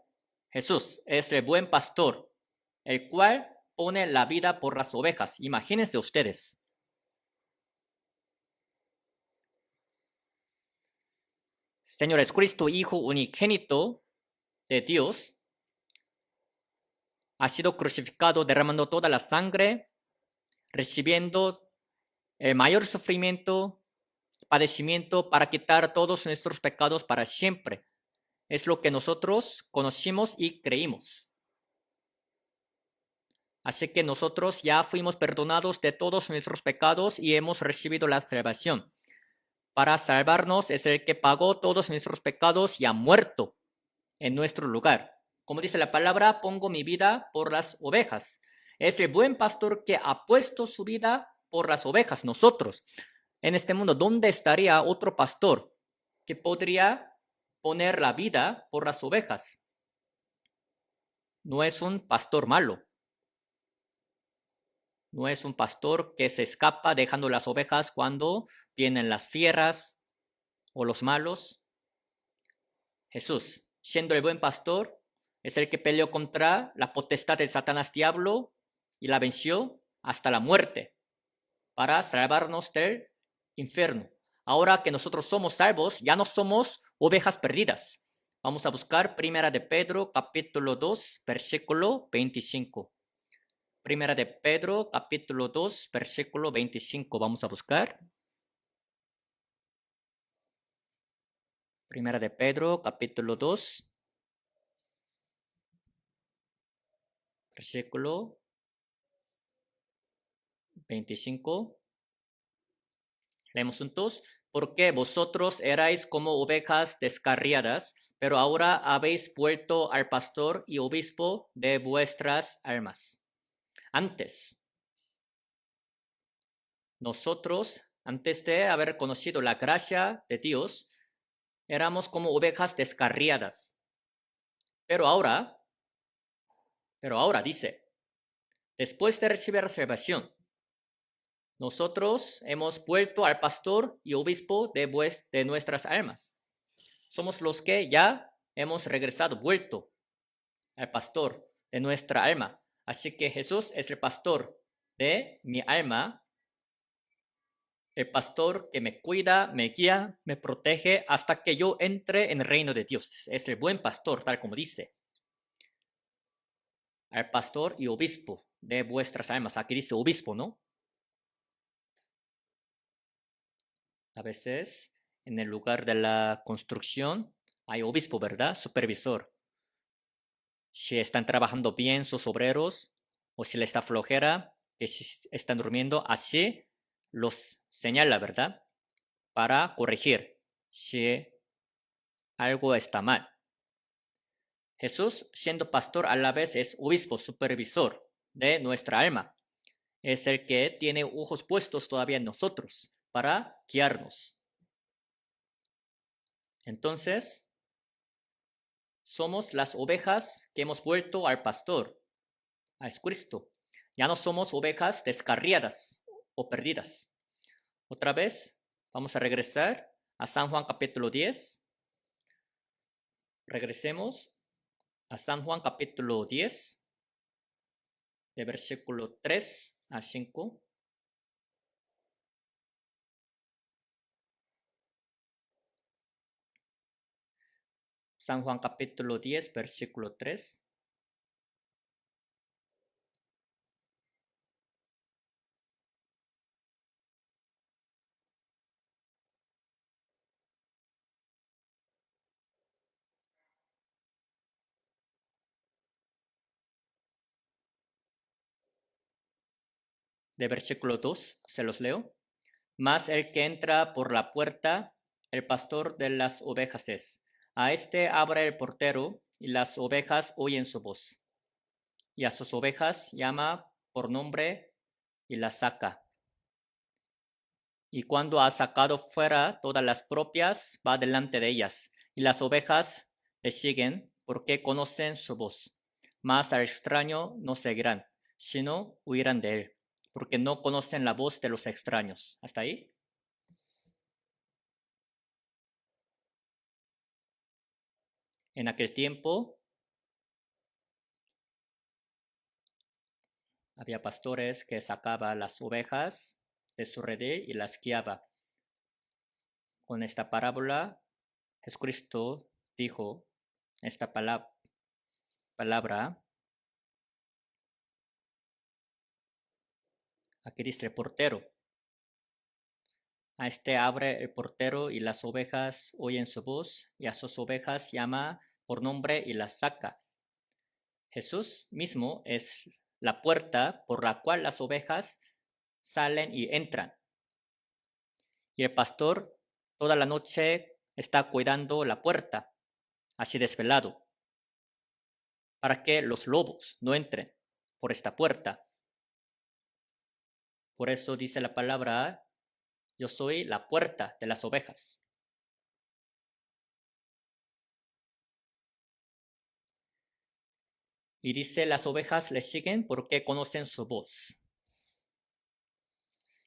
Jesús es el buen pastor, el cual pone la vida por las ovejas. Imagínense ustedes. Señor Jesucristo, Hijo unigénito de Dios, ha sido crucificado derramando toda la sangre, recibiendo el mayor sufrimiento, padecimiento para quitar todos nuestros pecados para siempre. Es lo que nosotros conocimos y creímos. Así que nosotros ya fuimos perdonados de todos nuestros pecados y hemos recibido la salvación. Para salvarnos es el que pagó todos nuestros pecados y ha muerto en nuestro lugar. Como dice la palabra, pongo mi vida por las ovejas. Es el buen pastor que ha puesto su vida por las ovejas, nosotros. En este mundo, ¿dónde estaría otro pastor que podría poner la vida por las ovejas? No es un pastor malo. No es un pastor que se escapa dejando las ovejas cuando vienen las fieras o los malos. Jesús, siendo el buen pastor, es el que peleó contra la potestad de Satanás diablo y la venció hasta la muerte para salvarnos del infierno. Ahora que nosotros somos salvos, ya no somos ovejas perdidas. Vamos a buscar Primera de Pedro, capítulo 2, versículo 25. Primera de Pedro, capítulo 2, versículo 25. Vamos a buscar. Primera de Pedro, capítulo 2, versículo 25. Leemos juntos. Porque vosotros erais como ovejas descarriadas, pero ahora habéis vuelto al pastor y obispo de vuestras almas. Antes, nosotros, antes de haber conocido la gracia de Dios, éramos como ovejas descarriadas. Pero ahora dice, después de recibir la salvación, nosotros hemos vuelto al pastor y obispo de nuestras almas. somos los que ya hemos regresado, vuelto al pastor de nuestra alma. Así que Jesús es el pastor de mi alma, el pastor que me cuida, me guía, me protege hasta que yo entre en el reino de Dios. Es el buen pastor, tal como dice. Al pastor y obispo de vuestras almas. Aquí dice obispo, ¿no? A veces en el lugar de la construcción hay obispo, ¿verdad? Supervisor. Si están trabajando bien sus obreros o si les está flojera, que si están durmiendo, así los señala, ¿verdad? Para corregir si algo está mal. Jesús, siendo pastor, a la vez es obispo, supervisor de nuestra alma. Es el que tiene ojos puestos todavía en nosotros para guiarnos. Entonces, somos las ovejas que hemos vuelto al pastor, a Jesucristo. Ya no somos ovejas descarriadas o perdidas. Otra vez, vamos a regresar a San Juan capítulo 10. Regresemos a San Juan capítulo 10, de versículo 3 a 5. San Juan capítulo 10, versículo 3. De versículo 2, se los leo. Mas el que entra por la puerta, el pastor de las ovejas es. A este abre el portero, y las ovejas oyen su voz. Y a sus ovejas llama por nombre y las saca. Y cuando ha sacado fuera todas las propias, va delante de ellas. Y las ovejas le siguen porque conocen su voz. Mas al extraño no seguirán, sino huirán de él, porque no conocen la voz de los extraños. ¿Hasta ahí? En aquel tiempo había pastores que sacaban las ovejas de su redil y las guiaba. Con esta parábola, Jesucristo dijo esta palabra. Aquí dice el portero. A este abre el portero y las ovejas oyen su voz, y a sus ovejas llama por nombre y las saca. Jesús mismo es la puerta por la cual las ovejas salen y entran. Y el pastor toda la noche está cuidando la puerta, así desvelado, para que los lobos no entren por esta puerta. Por eso dice la palabra, yo soy la puerta de las ovejas. Y dice, las ovejas le siguen porque conocen su voz.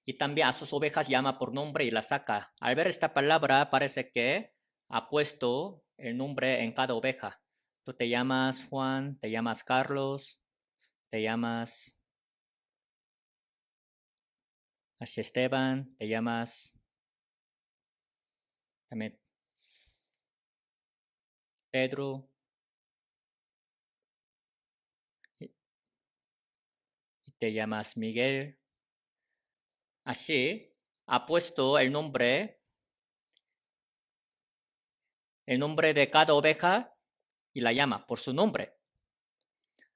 Y también a sus ovejas llama por nombre y las saca. Al ver esta palabra parece que ha puesto el nombre en cada oveja. Tú te llamas Juan, te llamas Carlos, te llamas Esteban, te llamas también Pedro, y te llamas Miguel. Así ha puesto el nombre de cada oveja y la llama por su nombre.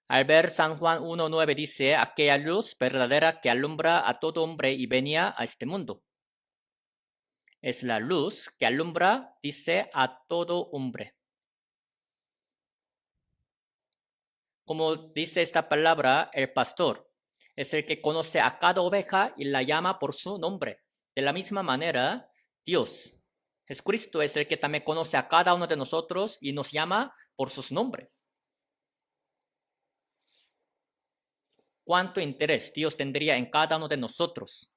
Al ver San Juan 1:9 dice, aquella luz verdadera que alumbra a todo hombre y venía a este mundo. Es la luz que alumbra, dice, a todo hombre. Como dice esta palabra, el pastor es el que conoce a cada oveja y la llama por su nombre. De la misma manera, Dios, Jesucristo, es el que también conoce a cada uno de nosotros y nos llama por sus nombres. ¿Cuánto interés Dios tendría en cada uno de nosotros?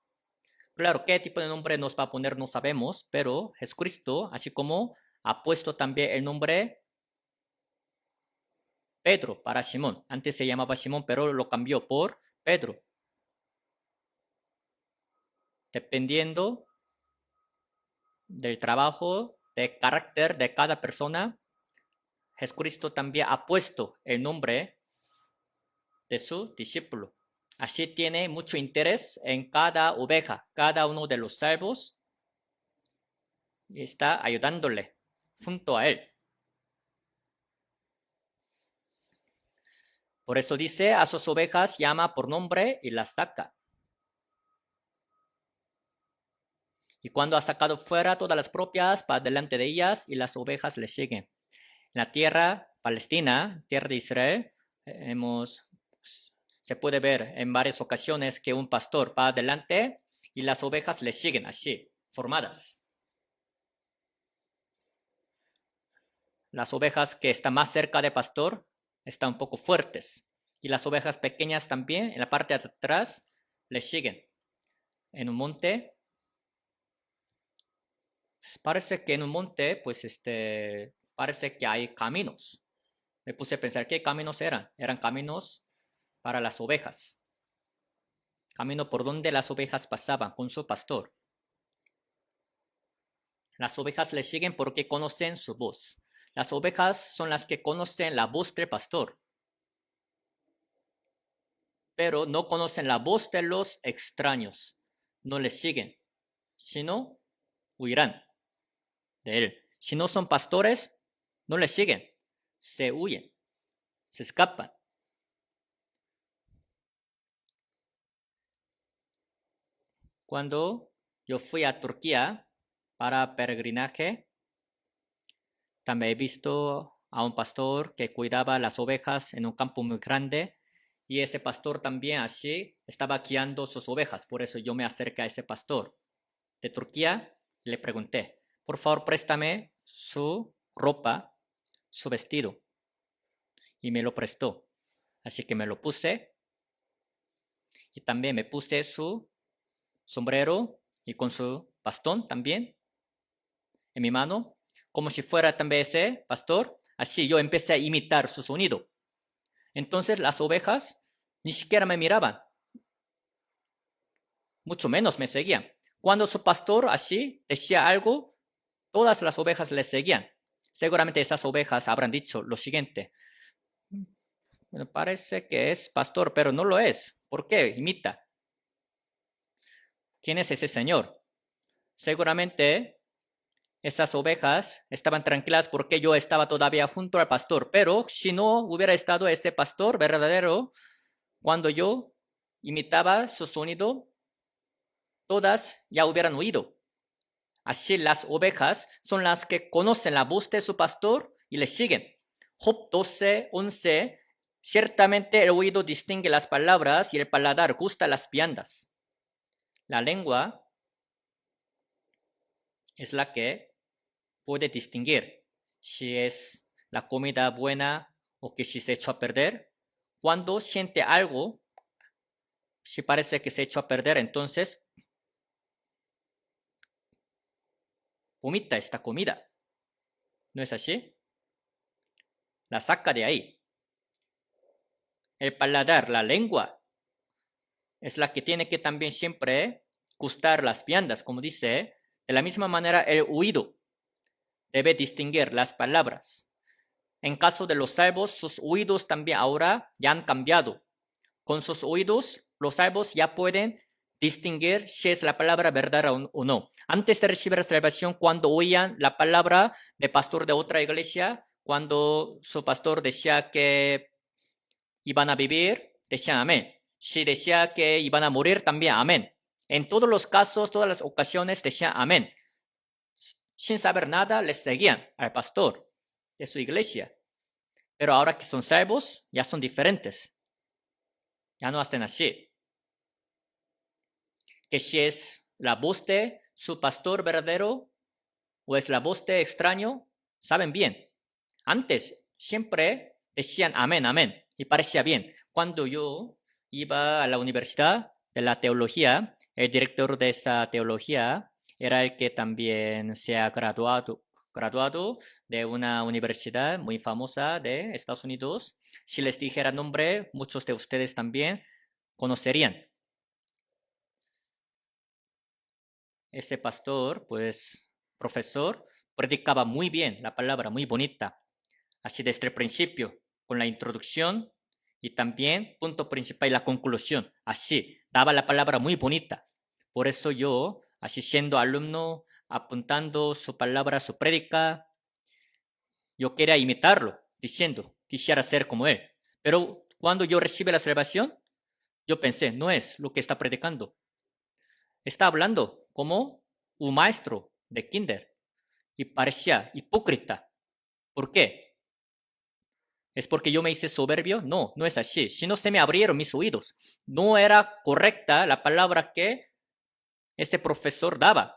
Claro, qué tipo de nombre nos va a poner no sabemos, pero Jesucristo, así como ha puesto también el nombre Pedro para Simón. Antes se llamaba Simón, pero lo cambió por Pedro. Dependiendo del trabajo, de carácter de cada persona, Jesucristo también ha puesto el nombre de su discípulo. Así tiene mucho interés en cada oveja, cada uno de los salvos, y está ayudándole junto a él. Por eso dice, a sus ovejas llama por nombre y las saca. Y cuando ha sacado fuera todas las propias, va delante de ellas y las ovejas le siguen. En la tierra palestina, tierra de Israel, se puede ver en varias ocasiones que un pastor va adelante y las ovejas le siguen así, formadas. Las ovejas que están más cerca del pastor están un poco fuertes. Y las ovejas pequeñas también, en la parte de atrás, le siguen. En un monte, parece que en un monte, pues parece que hay caminos. Me puse a pensar, ¿qué caminos eran? Eran caminos para las ovejas. Camino por donde las ovejas pasaban con su pastor. Las ovejas le siguen porque conocen su voz. Las ovejas son las que conocen la voz del pastor, pero no conocen la voz de los extraños. No le siguen, sino huirán de él. Si no son pastores, no le siguen, se huyen, se escapan. Cuando yo fui a Turquía para peregrinaje, también he visto a un pastor que cuidaba las ovejas en un campo muy grande y ese pastor también así estaba guiando sus ovejas. Por eso yo me acerqué a ese pastor de Turquía y le pregunté, por favor préstame su ropa, su vestido. Y me lo prestó. Así que me lo puse y también me puse su sombrero y con su bastón también en mi mano, como si fuera también ese pastor. Así yo empecé a imitar su sonido. Entonces las ovejas ni siquiera me miraban, mucho menos me seguían. Cuando su pastor así decía algo, todas las ovejas le seguían. Seguramente esas ovejas habrán dicho lo siguiente: me parece que es pastor, pero no lo es. ¿Por qué? Imita. ¿Quién es ese señor? Seguramente esas ovejas estaban tranquilas porque yo estaba todavía junto al pastor, pero si no hubiera estado ese pastor verdadero, cuando yo imitaba su sonido, todas ya hubieran huido. Así las ovejas son las que conocen la voz de su pastor y le siguen. Job 12:11. Ciertamente el oído distingue las palabras y el paladar gusta las viandas. La lengua es la que puede distinguir si es la comida buena o que si se echó a perder. Cuando siente algo, si parece que se echó a perder, entonces vomita esta comida. ¿No es así? La saca de ahí. El paladar, la lengua, es la que tiene que también siempre gustar las viandas, como dice. De la misma manera, el oído debe distinguir las palabras. En caso de los salvos, sus oídos también ahora ya han cambiado. Con sus oídos, los salvos ya pueden distinguir si es la palabra verdadera o no. Antes de recibir la salvación, cuando oían la palabra de pastor de otra iglesia, cuando su pastor decía que iban a vivir, decían amén. Si decía que iban a morir, también amén. En todos los casos, todas las ocasiones decían amén. Sin saber nada, les seguían al pastor de su iglesia. Pero ahora que son salvos, ya son diferentes. Ya no hacen así. Que si es la voz de su pastor verdadero o es la voz de extraño, saben bien. Antes siempre decían amén, amén, y parecía bien. Cuando yo iba a la universidad de la teología, el director de esa teología era el que también se ha graduado graduado de una universidad muy famosa de Estados Unidos. Si les dijera nombre, muchos de ustedes también conocerían. Ese pastor, pues, profesor, predicaba muy bien la palabra, muy bonita. Así desde el principio, con la introducción y también punto principal y la conclusión. Así, daba la palabra muy bonita. Por eso yo, así siendo alumno, apuntando su palabra, su prédica, yo quería imitarlo, diciendo, quisiera ser como él. Pero cuando yo recibí la salvación, yo pensé, no es lo que está predicando. Está hablando como un maestro de kinder y parecía hipócrita. ¿Por qué? ¿Es porque yo me hice soberbio? No, no es así. Si no se me abrieron mis oídos. No era correcta la palabra que este profesor daba.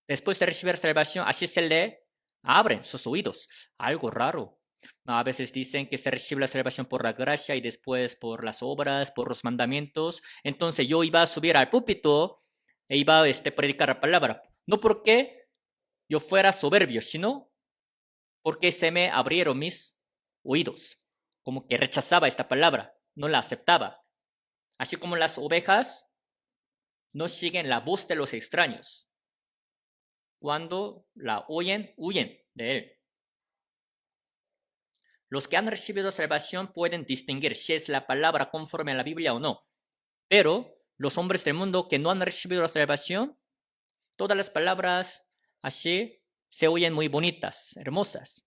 Después de recibir salvación, así se le abren sus oídos. Algo raro. A veces dicen que se recibe la salvación por la gracia y después por las obras, por los mandamientos. Entonces yo iba a subir al púlpito e iba a predicar la palabra. No porque yo fuera soberbio, sino porque se me abrieron mis oídos. Como que rechazaba esta palabra, no la aceptaba. Así como las ovejas no siguen la voz de los extraños. Cuando la oyen, huyen de él. Los que han recibido salvación pueden distinguir si es la palabra conforme a la Biblia o no. Pero los hombres del mundo que no han recibido la salvación, todas las palabras así se oyen muy bonitas, hermosas.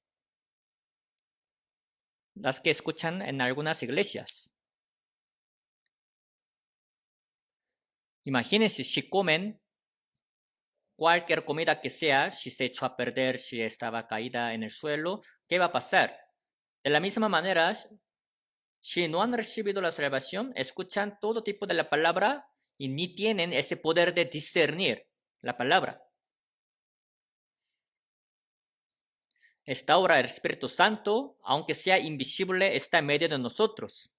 Las que escuchan en algunas iglesias. Imagínense si comen cualquier comida que sea, si se echó a perder, si estaba caída en el suelo, ¿qué va a pasar? De la misma manera, si no han recibido la salvación, escuchan todo tipo de la palabra y ni tienen ese poder de discernir la palabra. Esta obra del Espíritu Santo, aunque sea invisible, está en medio de nosotros.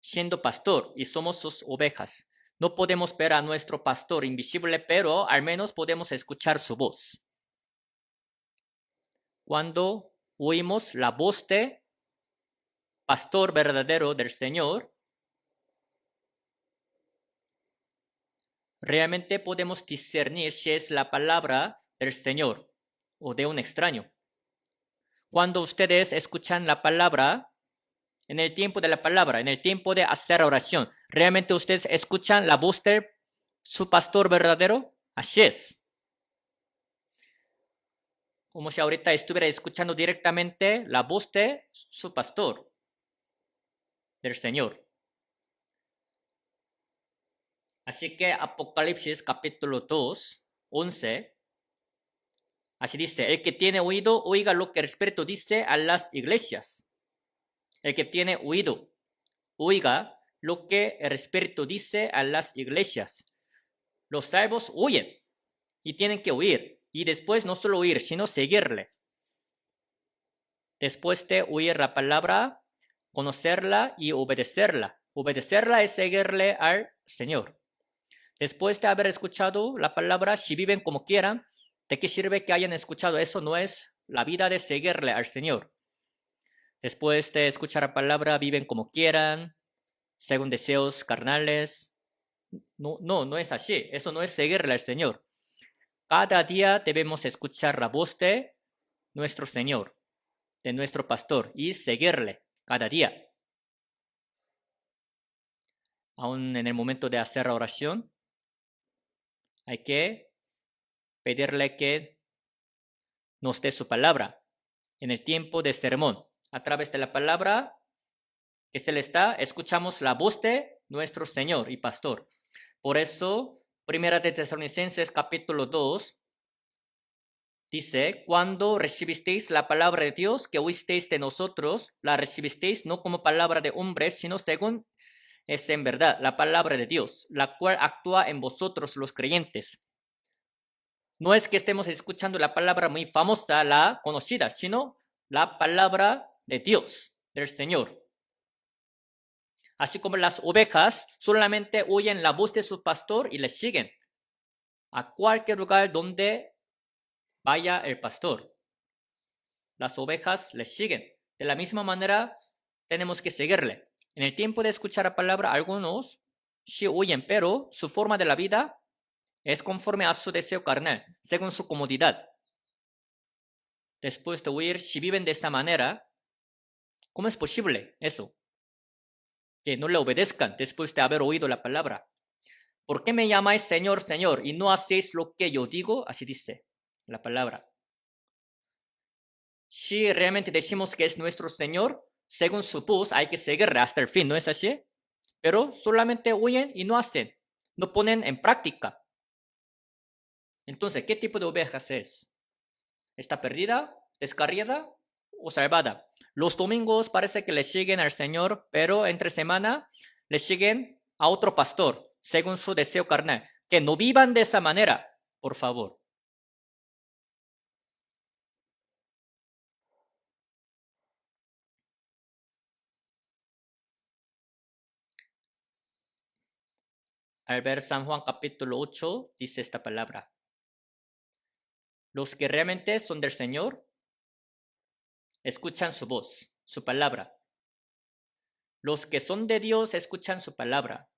Siendo pastor y somos sus ovejas, no podemos ver a nuestro pastor invisible, pero al menos podemos escuchar su voz. Cuando oímos la voz de pastor verdadero del Señor, realmente podemos discernir si es la palabra del Señor o de un extraño. Cuando ustedes escuchan la palabra, en el tiempo de la palabra, en el tiempo de hacer oración, ¿realmente ustedes escuchan la voz de su pastor verdadero? Así es. Como si ahorita estuviera escuchando directamente la voz de su pastor, del Señor. Así que Apocalipsis capítulo 2, 11, así dice, el que tiene oído, oiga lo que el Espíritu dice a las iglesias. El que tiene oído, oiga lo que el Espíritu dice a las iglesias. Los salvos oyen y tienen que oír. Y después no solo oír, sino seguirle. Después de oír la palabra, conocerla y obedecerla. Obedecerla es seguirle al Señor. Después de haber escuchado la palabra, si viven como quieran, ¿de qué sirve que hayan escuchado? Eso no es la vida de seguirle al Señor. Después de escuchar la palabra, viven como quieran, según deseos carnales. No es así. Eso no es seguirle al Señor. Cada día debemos escuchar la voz de nuestro Señor, de nuestro pastor, y seguirle cada día. Aún en el momento de hacer la oración, hay que pedirle que nos dé su palabra en el tiempo de sermón. A través de la palabra que se les da, escuchamos la voz de nuestro Señor y pastor. Por eso, Primera de Tesalonicenses capítulo 2 dice, cuando recibisteis la palabra de Dios que oísteis de nosotros, la recibisteis no como palabra de hombres, sino según es en verdad la palabra de Dios, la cual actúa en vosotros los creyentes. No es que estemos escuchando la palabra muy famosa, la conocida, sino la palabra de Dios, del Señor. Así como las ovejas solamente oyen la voz de su pastor y le siguen a cualquier lugar donde vaya el pastor. Las ovejas le siguen. De la misma manera, tenemos que seguirle. En el tiempo de escuchar la palabra, algunos sí huyen, pero su forma de la vida es conforme a su deseo carnal, según su comodidad. Después de huir, si viven de esta manera, ¿cómo es posible eso? Que no le obedezcan después de haber oído la palabra. ¿Por qué me llamáis Señor, Señor, y no hacéis lo que yo digo? Así dice la palabra. Si realmente decimos que es nuestro Señor, según su voz, hay que seguirle hasta el fin, ¿no es así? Pero solamente huyen y no hacen, no ponen en práctica. Entonces, ¿qué tipo de ovejas es? ¿Está perdida, descarriada o salvada? Los domingos parece que le siguen al Señor, pero entre semana le siguen a otro pastor, según su deseo carnal. Que no vivan de esa manera, por favor. Al ver San Juan capítulo 8, dice esta palabra. Los que realmente son del Señor escuchan su voz, su palabra. Los que son de Dios escuchan su palabra.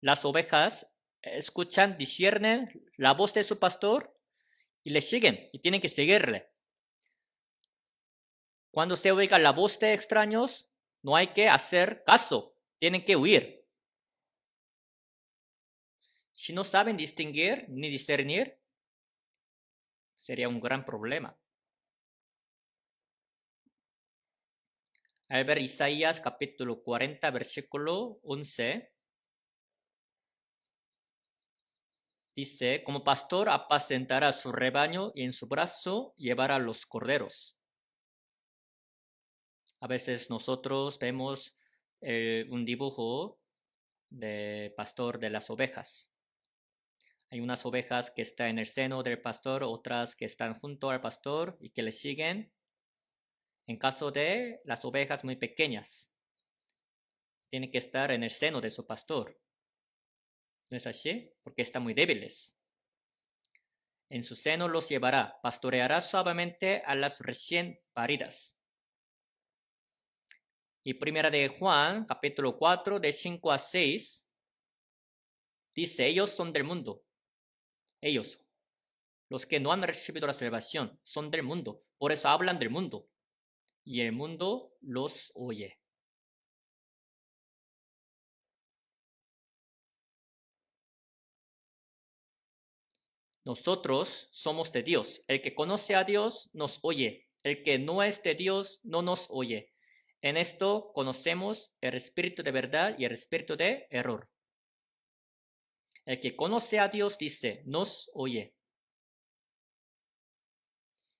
Las ovejas escuchan, disciernen la voz de su pastor y le siguen y tienen que seguirle. Cuando se oiga la voz de extraños, no hay que hacer caso, tienen que huir. Si no saben distinguir ni discernir, sería un gran problema. Al ver Isaías capítulo 40, versículo 11, dice, como pastor apacentará su rebaño y en su brazo llevará los corderos. A veces nosotros vemos un dibujo de pastor de las ovejas. Hay unas ovejas que están en el seno del pastor, otras que están junto al pastor y que le siguen. En caso de las ovejas muy pequeñas, tienen que estar en el seno de su pastor. ¿No es así? Porque están muy débiles. En su seno los llevará, pastoreará suavemente a las recién paridas. Y primera de Juan, capítulo 4, de 5 a 6, dice, ellos son del mundo. Ellos, los que no han recibido la salvación, son del mundo. Por eso hablan del mundo. Y el mundo los oye. Nosotros somos de Dios. El que conoce a Dios nos oye. El que no es de Dios no nos oye. En esto conocemos el espíritu de verdad y el espíritu de error. El que conoce a Dios dice, nos oye.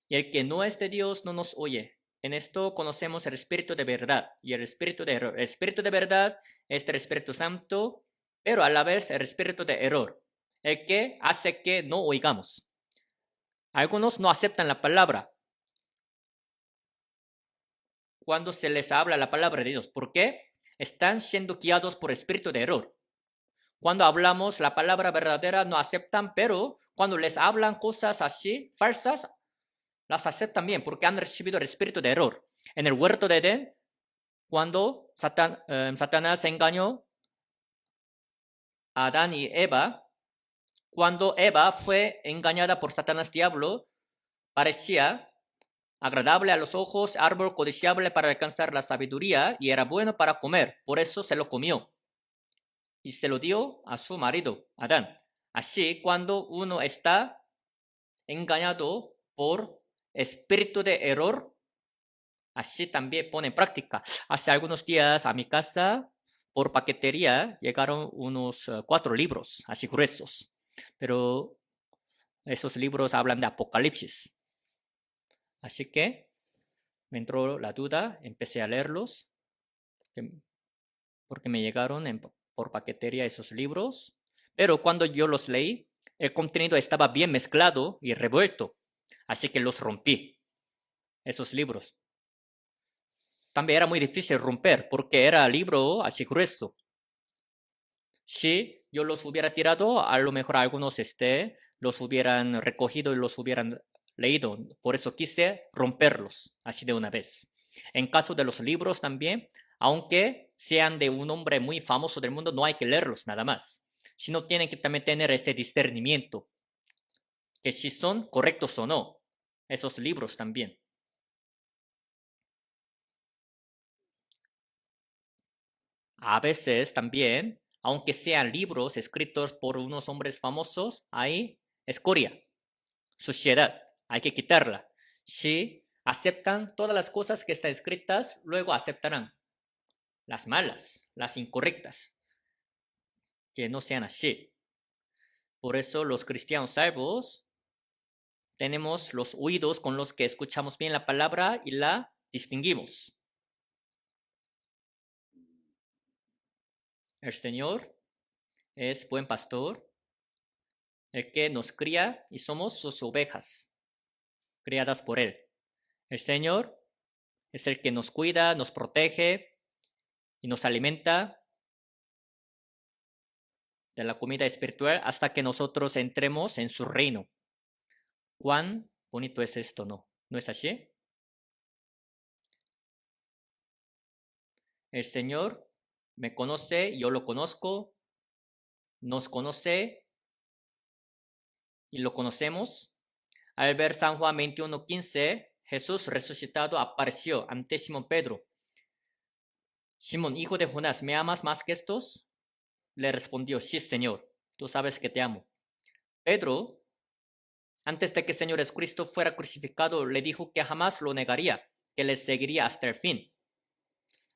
Y el que no es de Dios no nos oye. En esto conocemos el espíritu de verdad y el espíritu de error. El espíritu de verdad es el Espíritu Santo, pero a la vez el espíritu de error, el que hace que no oigamos. Algunos no aceptan la palabra cuando se les habla la palabra de Dios. ¿Por qué? Están siendo guiados por espíritu de error. Cuando hablamos la palabra verdadera no aceptan, pero cuando les hablan cosas así, falsas, las aceptan bien porque han recibido el espíritu de error. En el huerto de Edén, cuando Satanás engañó a Adán y Eva, cuando Eva fue engañada por Satanás diablo, parecía agradable a los ojos, árbol codiciable para alcanzar la sabiduría y era bueno para comer, por eso se lo comió y se lo dio a su marido, Adán. Así, cuando uno está engañado por espíritu de error, así también pone en práctica. Hace algunos días a mi casa, por paquetería, llegaron unos 4 libros, así gruesos. Pero esos libros hablan de Apocalipsis. Así que me entró la duda, empecé a leerlos, porque me llegaron por paquetería esos libros. Pero cuando yo los leí, el contenido estaba bien mezclado y revuelto. Así que los rompí, esos libros. También era muy difícil romper porque era libro así grueso. Si yo los hubiera tirado, a lo mejor algunos los hubieran recogido y los hubieran leído. Por eso quise romperlos así de una vez. En caso de los libros también, aunque sean de un hombre muy famoso del mundo, no hay que leerlos nada más, sino tienen que también tener ese discernimiento, que si son correctos o no, esos libros también. A veces también, aunque sean libros escritos por unos hombres famosos, hay escoria, suciedad, hay que quitarla. Si aceptan todas las cosas que están escritas, luego aceptarán las malas, las incorrectas, que no sean así. Por eso los cristianos salvos tenemos los oídos con los que escuchamos bien la palabra y la distinguimos. El Señor es buen pastor, el que nos cría y somos sus ovejas, criadas por Él. El Señor es el que nos cuida, nos protege y nos alimenta de la comida espiritual hasta que nosotros entremos en su reino. ¿Cuán bonito es esto, no? ¿No es así? El Señor me conoce, yo lo conozco, nos conoce y lo conocemos. Al ver San Juan 21:15, Jesús resucitado apareció ante Simón Pedro. Simón, hijo de Jonás, ¿me amas más que estos? Le respondió, sí, Señor, tú sabes que te amo. Pedro, antes de que el Señor Jesucristo fuera crucificado, le dijo que jamás lo negaría, que le seguiría hasta el fin.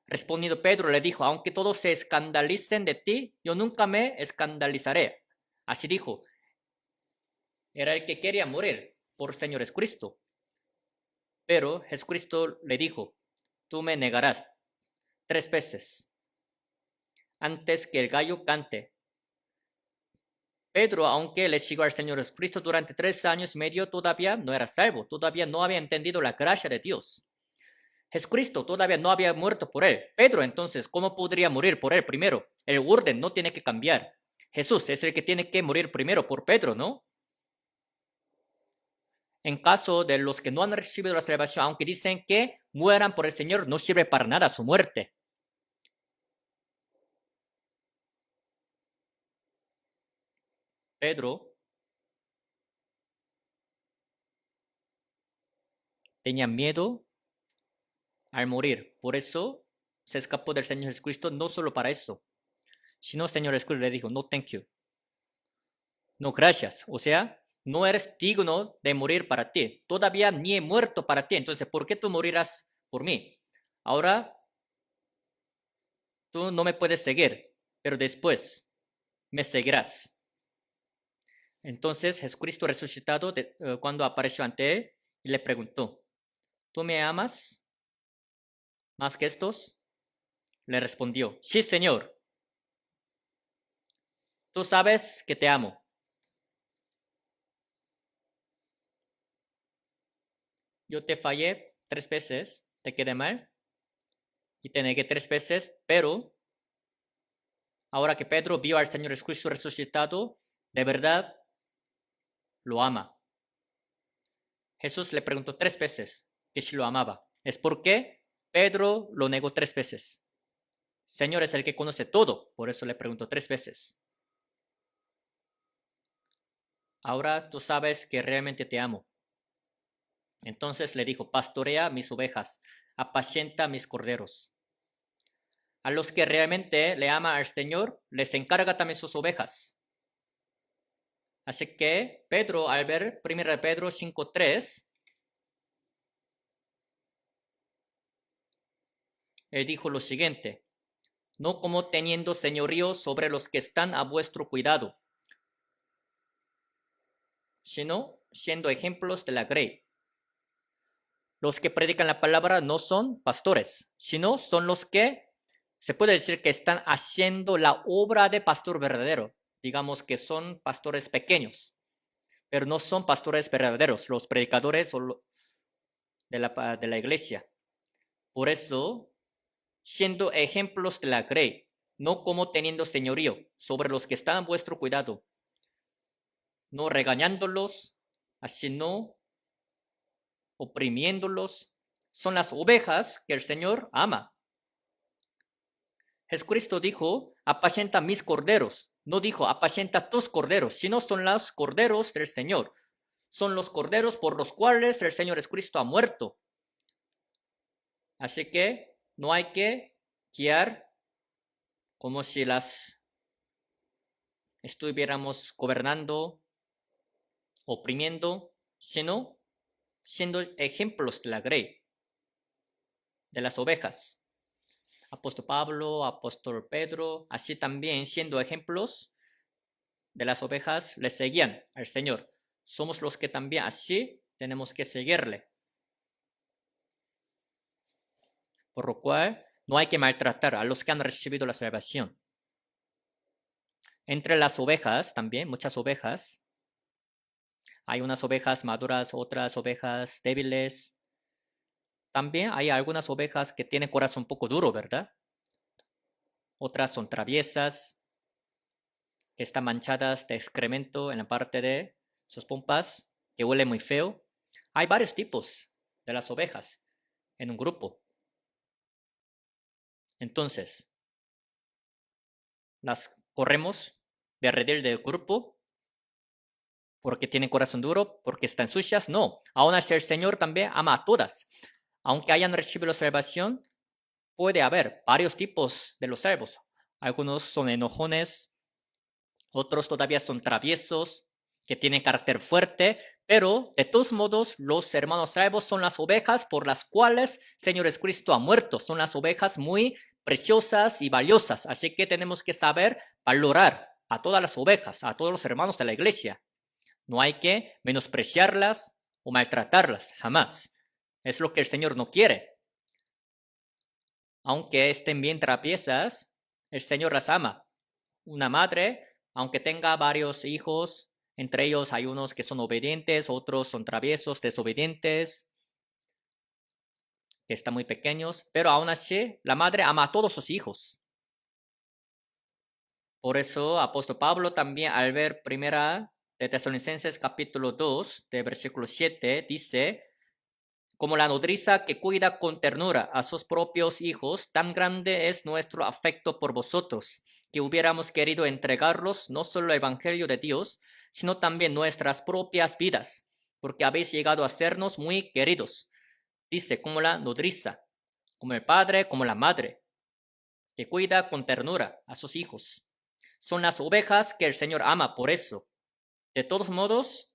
Respondiendo Pedro, le dijo, aunque todos se escandalicen de ti, yo nunca me escandalizaré. Así dijo, era el que quería morir por Señor Jesucristo. Pero Jesucristo le dijo, tú me negarás 3 veces antes que el gallo cante. Pedro, aunque le siguió al Señor Jesucristo durante 3 años y medio, todavía no era salvo, todavía no había entendido la gracia de Dios. Jesucristo todavía no había muerto por él. Pedro, entonces, ¿cómo podría morir por él primero? El orden no tiene que cambiar. Jesús es el que tiene que morir primero por Pedro, ¿no? En caso de los que no han recibido la salvación, aunque dicen que mueran por el Señor, no sirve para nada su muerte. Pedro tenía miedo al morir. Por eso se escapó del Señor Jesucristo, no solo para eso, sino el Señor Jesucristo le dijo, no, thank you. No, gracias. O sea, no eres digno de morir para ti. Todavía ni he muerto para ti. Entonces, ¿por qué tú morirás por mí? Ahora, tú no me puedes seguir, pero después me seguirás. Entonces, Jesucristo resucitado, cuando apareció ante él, y le preguntó, ¿tú me amas más que estos? Le respondió, sí, Señor. Tú sabes que te amo. Yo te fallé 3 veces, te quedé mal y te negué 3 veces, pero ahora que Pedro vio al Señor Jesucristo resucitado, de verdad lo ama. Jesús le preguntó 3 veces que si lo amaba. Es porque Pedro lo negó 3 veces. Señor es el que conoce todo, por eso le preguntó 3 veces. Ahora tú sabes que realmente te amo. Entonces le dijo, pastorea mis ovejas, apacienta mis corderos. A los que realmente le aman al Señor, les encarga también sus ovejas. Así que Pedro, al ver 1 Pedro 5:3, él dijo lo siguiente, no como teniendo señorío sobre los que están a vuestro cuidado, sino siendo ejemplos de la grey. Los que predican la palabra no son pastores, sino son los que se puede decir que están haciendo la obra de pastor verdadero. Digamos que son pastores pequeños, pero no son pastores verdaderos, los predicadores de la iglesia. Por eso, siendo ejemplos de la grey, no como teniendo señorío sobre los que están a vuestro cuidado, no regañándolos, sino oprimiéndolos. Son las ovejas que el Señor ama. Jesucristo dijo, apacienta mis corderos. No dijo, apacienta tus corderos, sino son los corderos del Señor. Son los corderos por los cuales el Señor Jesucristo ha muerto. Así que no hay que guiar como si las estuviéramos gobernando, oprimiendo, sino siendo ejemplos de la grey, de las ovejas. Apóstol Pablo, apóstol Pedro, así también siendo ejemplos de las ovejas, le seguían al Señor. Somos los que también así tenemos que seguirle. Por lo cual, no hay que maltratar a los que han recibido la salvación. Entre las ovejas también, muchas ovejas, hay unas ovejas maduras, otras ovejas débiles. También hay algunas ovejas que tienen corazón un poco duro, ¿verdad? Otras son traviesas, que están manchadas de excremento en la parte de sus pompas, que huele muy feo. Hay varios tipos de las ovejas en un grupo. Entonces, las corremos de redil del grupo porque tienen corazón duro, porque están sucias. No, aún así el Señor también ama a todas. Aunque hayan recibido salvación, puede haber varios tipos de los salvos. Algunos son enojones, otros todavía son traviesos, que tienen carácter fuerte, pero de todos modos los hermanos salvos son las ovejas por las cuales Señor Jesucristo ha muerto. Son las ovejas muy preciosas y valiosas. Así que tenemos que saber valorar a todas las ovejas, a todos los hermanos de la iglesia. No hay que menospreciarlas o maltratarlas, jamás. Es lo que el Señor no quiere. Aunque estén bien traviesas, el Señor las ama. Una madre, aunque tenga varios hijos, entre ellos hay unos que son obedientes, otros son traviesos, desobedientes, que están muy pequeños, pero aún así la madre ama a todos sus hijos. Por eso apóstol Pablo también al ver primera de Tesalonicenses capítulo 2, de versículo 7, dice, como la nodriza que cuida con ternura a sus propios hijos, tan grande es nuestro afecto por vosotros, que hubiéramos querido entregarlos no solo el Evangelio de Dios, sino también nuestras propias vidas, porque habéis llegado a sernos muy queridos. Dice, como la nodriza, como el padre, como la madre, que cuida con ternura a sus hijos. Son las ovejas que el Señor ama por eso. De todos modos,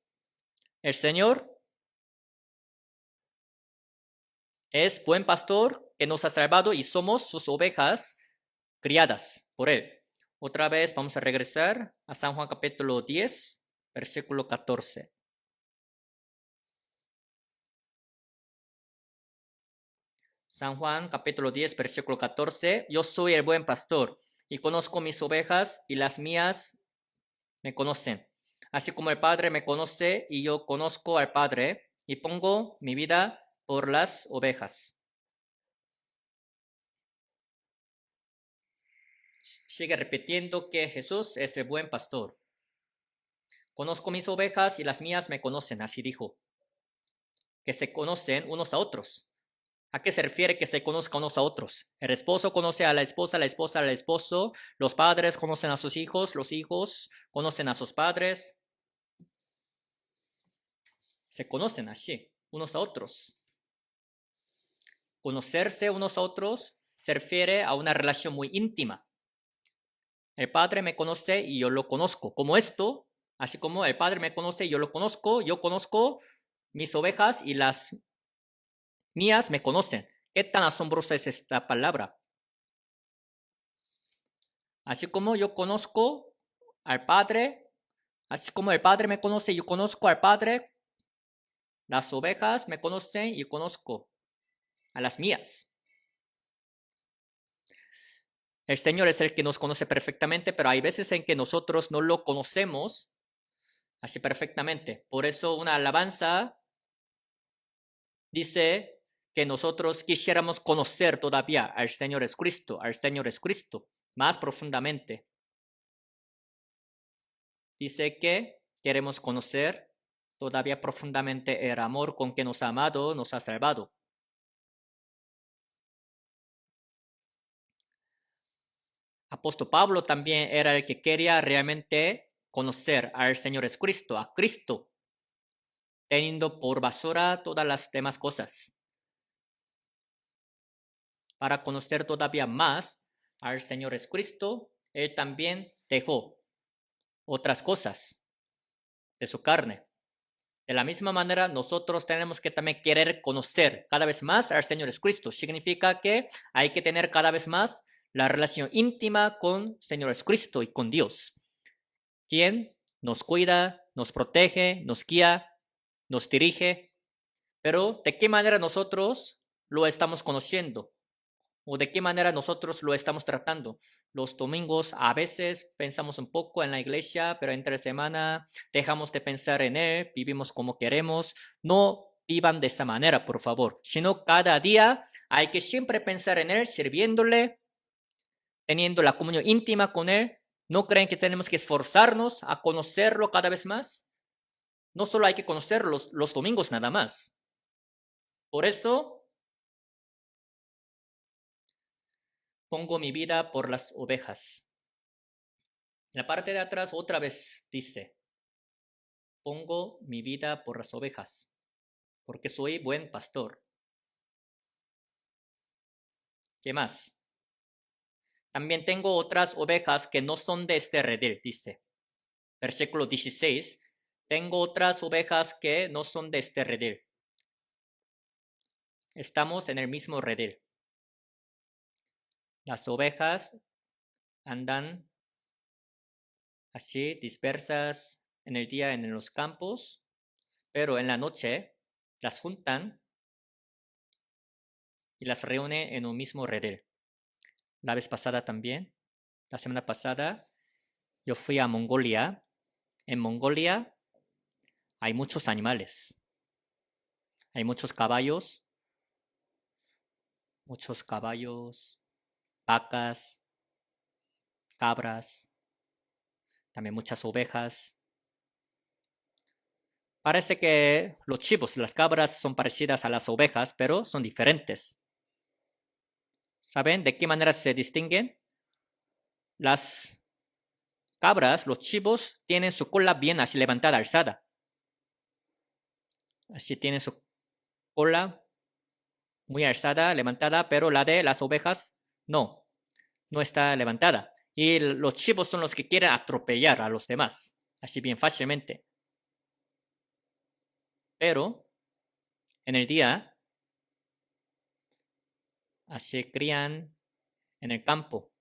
el Señor es buen pastor que nos ha salvado y somos sus ovejas criadas por Él. Otra vez vamos a regresar a San Juan capítulo 10, versículo 14. San Juan capítulo 10, versículo 14. Yo soy el buen pastor y conozco mis ovejas y las mías me conocen. Así como el Padre me conoce y yo conozco al Padre y pongo mi vida por las ovejas. Sigue repitiendo que Jesús es el buen pastor. Conozco mis ovejas y las mías me conocen, así dijo. Que se conocen unos a otros. ¿A qué se refiere que se conozcan unos a otros? El esposo conoce a la esposa al esposo, los padres conocen a sus hijos, los hijos conocen a sus padres. Se conocen así, unos a otros. Conocerse unos a otros se refiere a una relación muy íntima. El Padre me conoce y yo lo conozco. Como esto, así como el Padre me conoce y yo lo conozco, yo conozco mis ovejas y las mías me conocen. ¿Qué tan asombrosa es esta palabra? Así como yo conozco al Padre, así como el Padre me conoce y yo conozco al Padre, las ovejas me conocen y yo conozco a las mías. El Señor es el que nos conoce perfectamente, pero hay veces en que nosotros no lo conocemos así perfectamente. Por eso una alabanza dice que nosotros quisiéramos conocer todavía al Señor Jesucristo, al Señor Jesucristo. más profundamente. Dice que queremos conocer todavía profundamente el amor con que nos ha amado, nos ha salvado. Apóstol Pablo también era el que quería realmente conocer al Señor Jesucristo, a Cristo, teniendo por basura todas las demás cosas. Para conocer todavía más al Señor Jesucristo, Él también dejó otras cosas de su carne. De la misma manera, nosotros tenemos que también querer conocer cada vez más al Señor Jesucristo. Significa que hay que tener cada vez más la relación íntima con Señor Jesucristo y con Dios, quien nos cuida, nos protege, nos guía, nos dirige. Pero ¿de qué manera nosotros lo estamos conociendo? ¿O de qué manera nosotros lo estamos tratando? Los domingos a veces pensamos un poco en la iglesia, pero entre semana dejamos de pensar en Él, vivimos como queremos. No vivan de esa manera, por favor, sino cada día hay que siempre pensar en Él, sirviéndole, teniendo la comunión íntima con Él. ¿No creen que tenemos que esforzarnos a conocerlo cada vez más? No solo hay que conocerlo los domingos nada más. Por eso pongo mi vida por las ovejas. En la parte de atrás otra vez dice, pongo mi vida por las ovejas, porque soy buen pastor. ¿Qué más? También tengo otras ovejas que no son de este redil, dice. Versículo 16, tengo otras ovejas que no son de este redil. Estamos en el mismo redil. Las ovejas andan así dispersas en el día en los campos, pero en la noche las juntan y las reúnen en un mismo redil. La vez pasada también, la semana pasada, yo fui a Mongolia. En Mongolia hay muchos animales. Hay muchos caballos, vacas, cabras, también muchas ovejas. Parece que los chivos, las cabras son parecidas a las ovejas, pero son diferentes. ¿Saben de qué manera se distinguen? Las cabras, los chivos, tienen su cola bien así levantada, alzada. Así tienen su cola muy alzada, levantada, pero la de las ovejas no está levantada. Y los chivos son los que quieren atropellar a los demás, así bien fácilmente. Pero en el día, así crían en el campo,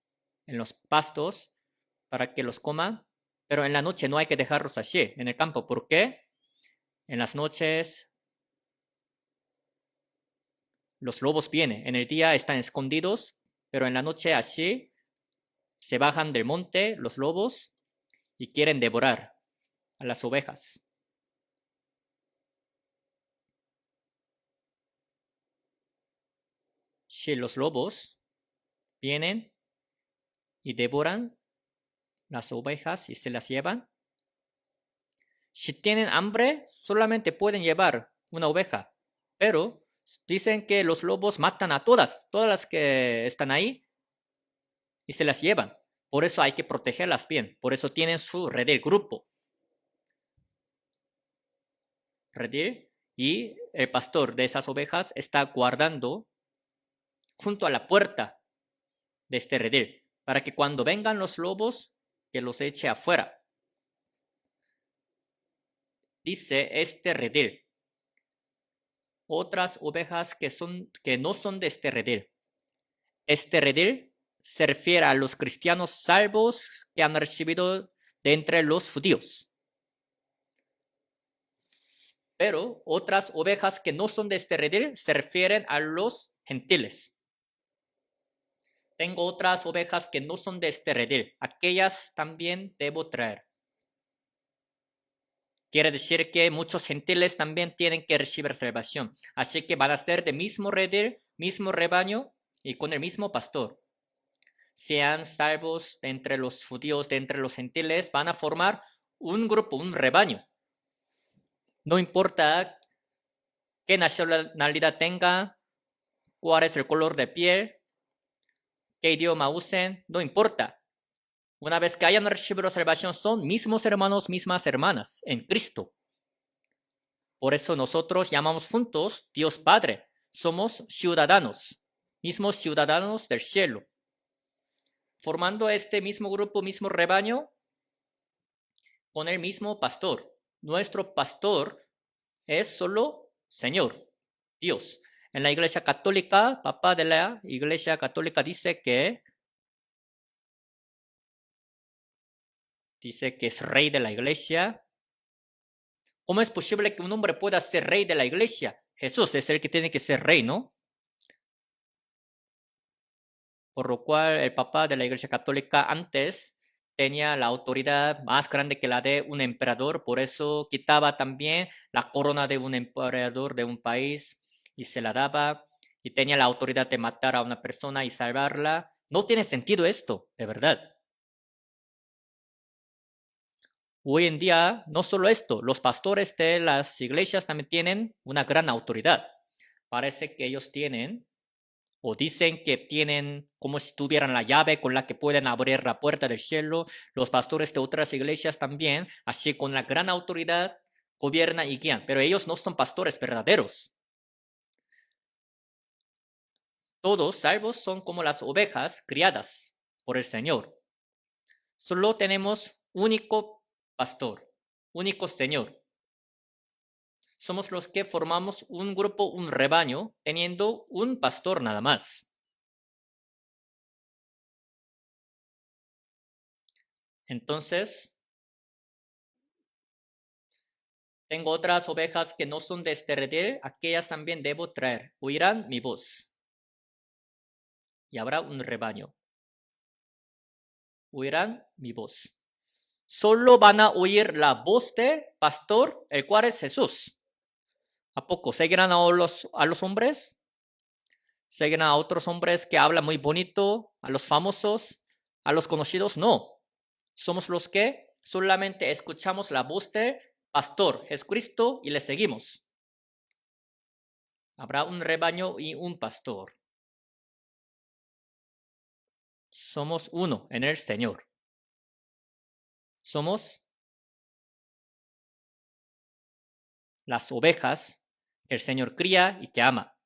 en los pastos, para que los coman. Pero en la noche no hay que dejarlos así en el campo. ¿Por qué? En las noches los lobos vienen. En el día están escondidos, pero en la noche así se bajan del monte los lobos y quieren devorar a las ovejas. Si los lobos vienen y devoran las ovejas y se las llevan, si tienen hambre solamente pueden llevar una oveja, pero dicen que los lobos matan a todas las que están ahí y se las llevan. Por eso hay que protegerlas bien. Por eso tienen su redil, grupo. Redil, y el pastor de esas ovejas está guardando junto a la puerta de este redil, para que cuando vengan los lobos, que los eche afuera. Dice este redil, otras ovejas que no son de este redil. Este redil se refiere a los cristianos salvos que han recibido de entre los judíos. Pero otras ovejas que no son de este redil se refieren a los gentiles. Tengo otras ovejas que no son de este redil. Aquellas también debo traer. Quiere decir que muchos gentiles también tienen que recibir salvación. Así que van a ser del mismo redil, mismo rebaño y con el mismo pastor. sean salvos de entre los judíos, de entre los gentiles, van a formar un grupo, un rebaño. No importa qué nacionalidad tenga, cuál es el color de piel, qué idioma usen, no importa. Una vez que hayan recibido la salvación, son mismos hermanos, mismas hermanas en Cristo. Por eso nosotros llamamos juntos Dios Padre. Somos ciudadanos, mismos ciudadanos del cielo. Formando este mismo grupo, mismo rebaño, con el mismo pastor. Nuestro pastor es solo Señor, Dios. En la Iglesia Católica, Papa de la Iglesia Católica dice que es rey de la Iglesia. ¿Cómo es posible que un hombre pueda ser rey de la Iglesia? Jesús es el que tiene que ser rey, ¿no? Por lo cual el Papa de la Iglesia Católica antes tenía la autoridad más grande que la de un emperador, por eso quitaba también la corona de un emperador de un país y se la daba, y tenía la autoridad de matar a una persona y salvarla. No tiene sentido esto, de verdad. Hoy en día, no solo esto, los pastores de las iglesias también tienen una gran autoridad. Parece que ellos tienen o dicen que tienen como si tuvieran la llave con la que pueden abrir la puerta del cielo. Los pastores de otras iglesias también, así con la gran autoridad, gobiernan y guían, pero ellos no son pastores verdaderos. Todos salvos son como las ovejas criadas por el Señor. Solo tenemos único pastor, único Señor. Somos los que formamos un grupo, un rebaño, teniendo un pastor nada más. Entonces, tengo otras ovejas que no son de este redil, aquellas también debo traer. Oirán mi voz. Y habrá un rebaño. Oirán mi voz. Solo van a oír la voz del pastor, el cual es Jesús. ¿A poco seguirán a los hombres? ¿Seguirán a otros hombres que hablan muy bonito? ¿A los famosos? ¿A los conocidos? No. Somos los que solamente escuchamos la voz del pastor Jesucristo y le seguimos. Habrá un rebaño y un pastor. Somos uno en el Señor. Somos las ovejas que el Señor cría y que ama.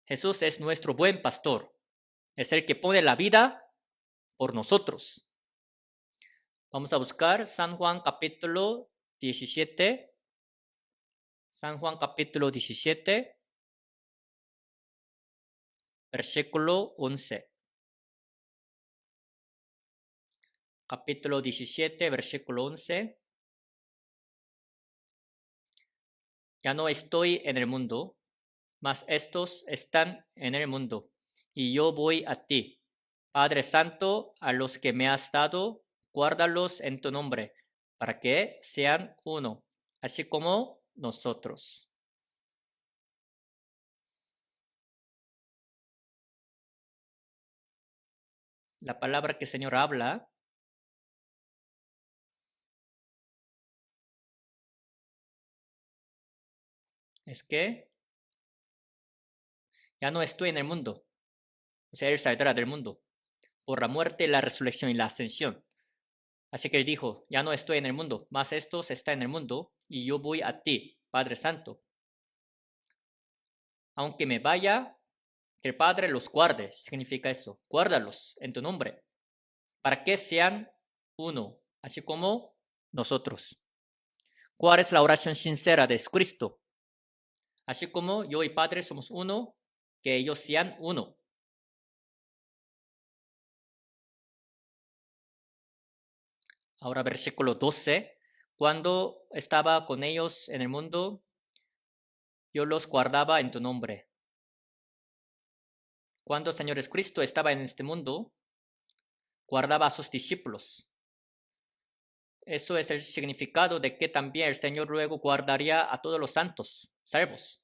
Jesús es nuestro buen pastor. Es el que pone la vida por nosotros. Vamos a buscar San Juan capítulo 17. San Juan capítulo 17, versículo 11. Capítulo 17, versículo 11. Ya no estoy en el mundo, mas estos están en el mundo, y yo voy a ti. Padre Santo, a los que me has dado, guárdalos en tu nombre, para que sean uno, así como nosotros. La palabra que el Señor habla es que ya no estoy en el mundo, o sea, Él saldrá del mundo por la muerte, la resurrección y la ascensión. Así que Él dijo, ya no estoy en el mundo, mas estos están en el mundo, y yo voy a ti, Padre Santo. Aunque me vaya, que el Padre los guarde, significa eso, guárdalos en tu nombre, para que sean uno, así como nosotros. ¿Cuál es la oración sincera de Cristo? Así como yo y Padre somos uno, que ellos sean uno. Ahora versículo 12. Cuando estaba con ellos en el mundo, yo los guardaba en tu nombre. Cuando el Señor Jesucristo estaba en este mundo, guardaba a sus discípulos. Eso es el significado de que también el Señor luego guardaría a todos los santos, salvos.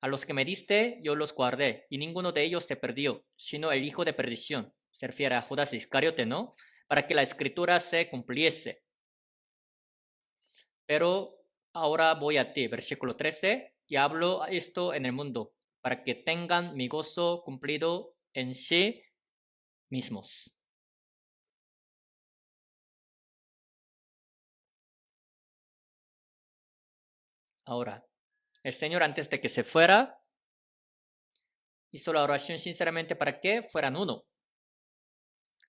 A los que me diste, yo los guardé, y ninguno de ellos se perdió, sino el hijo de perdición. Se refiere a Judas Iscariote, ¿no? Para que la escritura se cumpliese. Pero ahora voy a ti, versículo 13, y hablo esto en el mundo, para que tengan mi gozo cumplido en sí mismos. Ahora, el Señor antes de que se fuera, hizo la oración sinceramente para que fueran uno.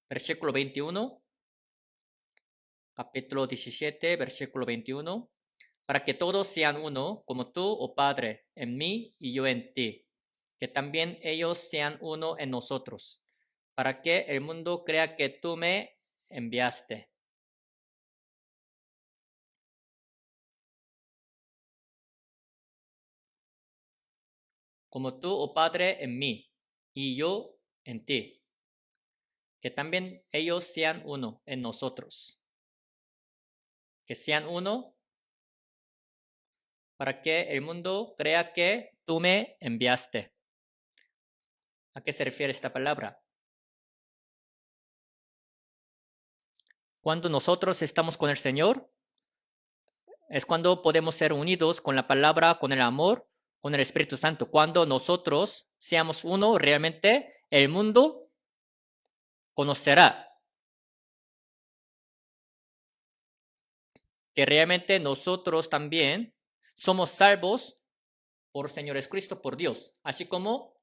Versículo 21, capítulo 17, versículo 21. Para que todos sean uno, como tú, oh Padre, en mí y yo en ti, que también ellos sean uno en nosotros, para que el mundo crea que tú me enviaste. Como tú, oh Padre, en mí y yo en ti, que también ellos sean uno en nosotros, que sean uno para que el mundo crea que tú me enviaste. ¿A qué se refiere esta palabra? Cuando nosotros estamos con el Señor, es cuando podemos ser unidos con la palabra, con el amor, con el Espíritu Santo. Cuando nosotros seamos uno, realmente el mundo conocerá que realmente nosotros también somos salvos por Señor Jesucristo, por Dios. Así como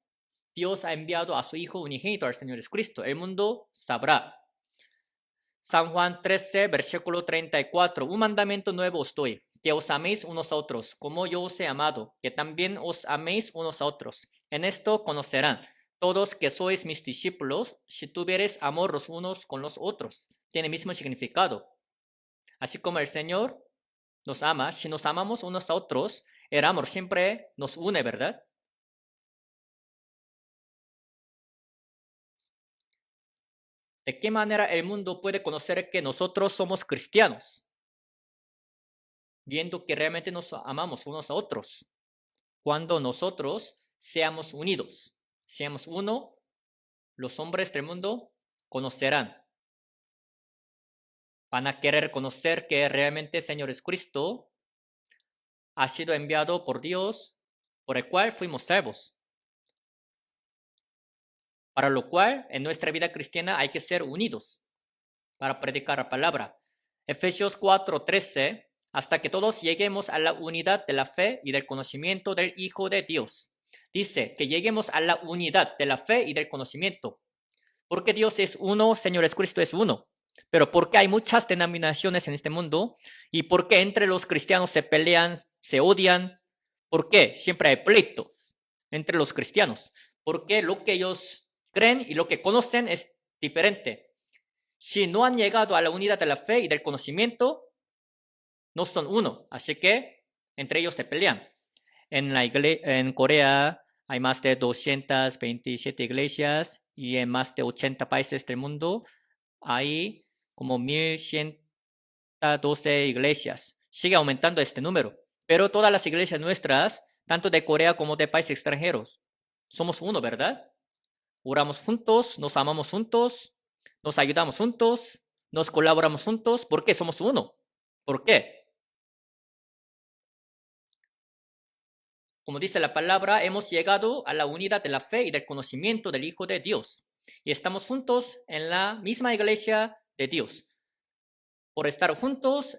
Dios ha enviado a su Hijo unigénito al Señor Jesucristo, el mundo sabrá. San Juan 13, versículo 34. Un mandamiento nuevo os doy, que os améis unos a otros, como yo os he amado, que también os améis unos a otros. En esto conocerán todos que sois mis discípulos, si tuviereis amor los unos con los otros. Tiene el mismo significado. Así como el Señor nos ama, si nos amamos unos a otros, el amor siempre nos une, ¿verdad? ¿De qué manera el mundo puede conocer que nosotros somos cristianos? Viendo que realmente nos amamos unos a otros. Cuando nosotros seamos unidos, seamos uno, los hombres del mundo conocerán. Van a querer conocer que realmente el Señor Jesucristo ha sido enviado por Dios, por el cual fuimos salvos. Para lo cual, en nuestra vida cristiana hay que ser unidos para predicar la palabra. Efesios 4:13, hasta que todos lleguemos a la unidad de la fe y del conocimiento del Hijo de Dios. Dice que lleguemos a la unidad de la fe y del conocimiento. Porque Dios es uno, Señor Jesucristo es uno. Pero porque hay muchas denominaciones en este mundo y porque entre los cristianos se pelean, se odian. ¿Por qué? Siempre hay pleitos entre los cristianos. Porque lo que ellos creen y lo que conocen es diferente. Si no han llegado a la unidad de la fe y del conocimiento, no son uno. Así que entre ellos se pelean. En Corea hay más de 227 iglesias y en más de 80 países del mundo hay como 1112 iglesias. Sigue aumentando este número. Pero todas las iglesias nuestras, tanto de Corea como de países extranjeros, somos uno, ¿verdad? Oramos juntos, nos amamos juntos, nos ayudamos juntos, nos colaboramos juntos. ¿Por qué somos uno? ¿Por qué? Como dice la palabra, hemos llegado a la unidad de la fe y del conocimiento del Hijo de Dios. Y estamos juntos en la misma iglesia de Dios. Por estar juntos,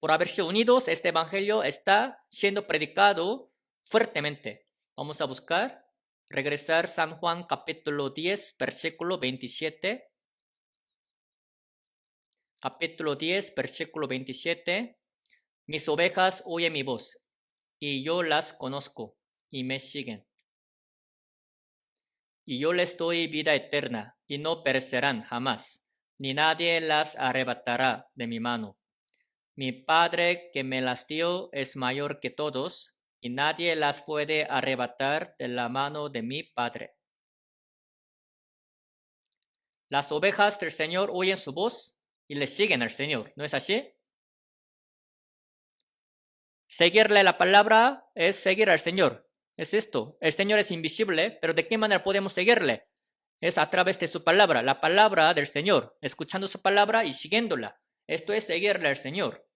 por haberse unidos, este evangelio está siendo predicado fuertemente. Vamos a buscar, regresar San Juan capítulo 10, versículo 27. Capítulo 10, versículo 27. Mis ovejas oyen mi voz, y yo las conozco, y me siguen. Y yo les doy vida eterna, y no perecerán jamás, ni nadie las arrebatará de mi mano. Mi Padre que me las dio es mayor que todos, y nadie las puede arrebatar de la mano de mi Padre. Las ovejas del Señor oyen su voz y le siguen al Señor, ¿no es así? Seguirle la palabra es seguir al Señor. Es esto. El Señor es invisible, pero ¿de qué manera podemos seguirle? Es a través de su palabra, la palabra del Señor, escuchando su palabra y siguiéndola. Esto es seguirle al Señor.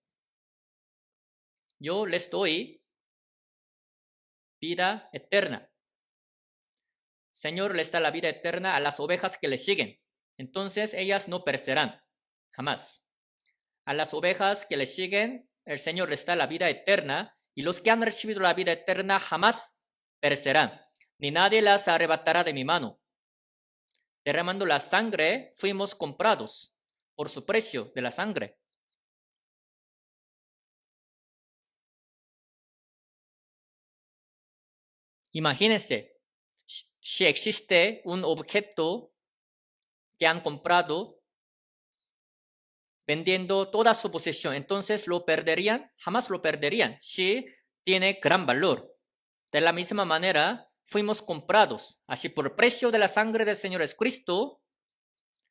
Yo les doy vida eterna. Señor les da la vida eterna a las ovejas que le siguen. Entonces ellas no perecerán, jamás. A las ovejas que le siguen, el Señor les da la vida eterna, y los que han recibido la vida eterna jamás perecerán, ni nadie las arrebatará de mi mano. Derramando la sangre, fuimos comprados por su precio de la sangre. Imagínense, si existe un objeto que han comprado vendiendo toda su posesión, entonces lo perderían, jamás lo perderían si tiene gran valor. De la misma manera, fuimos comprados, así por el precio de la sangre del Señor Jesucristo,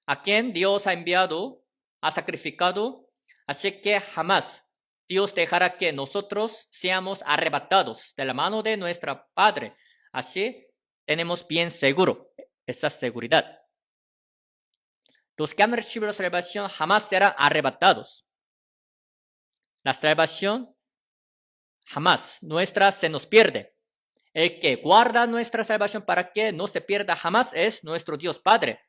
a quien Dios ha enviado, ha sacrificado, así que jamás Dios dejará que nosotros seamos arrebatados de la mano de nuestro Padre. Así tenemos bien seguro esa seguridad. Los que han recibido la salvación jamás serán arrebatados. La salvación jamás nuestra se nos pierde. El que guarda nuestra salvación para que no se pierda jamás es nuestro Dios Padre.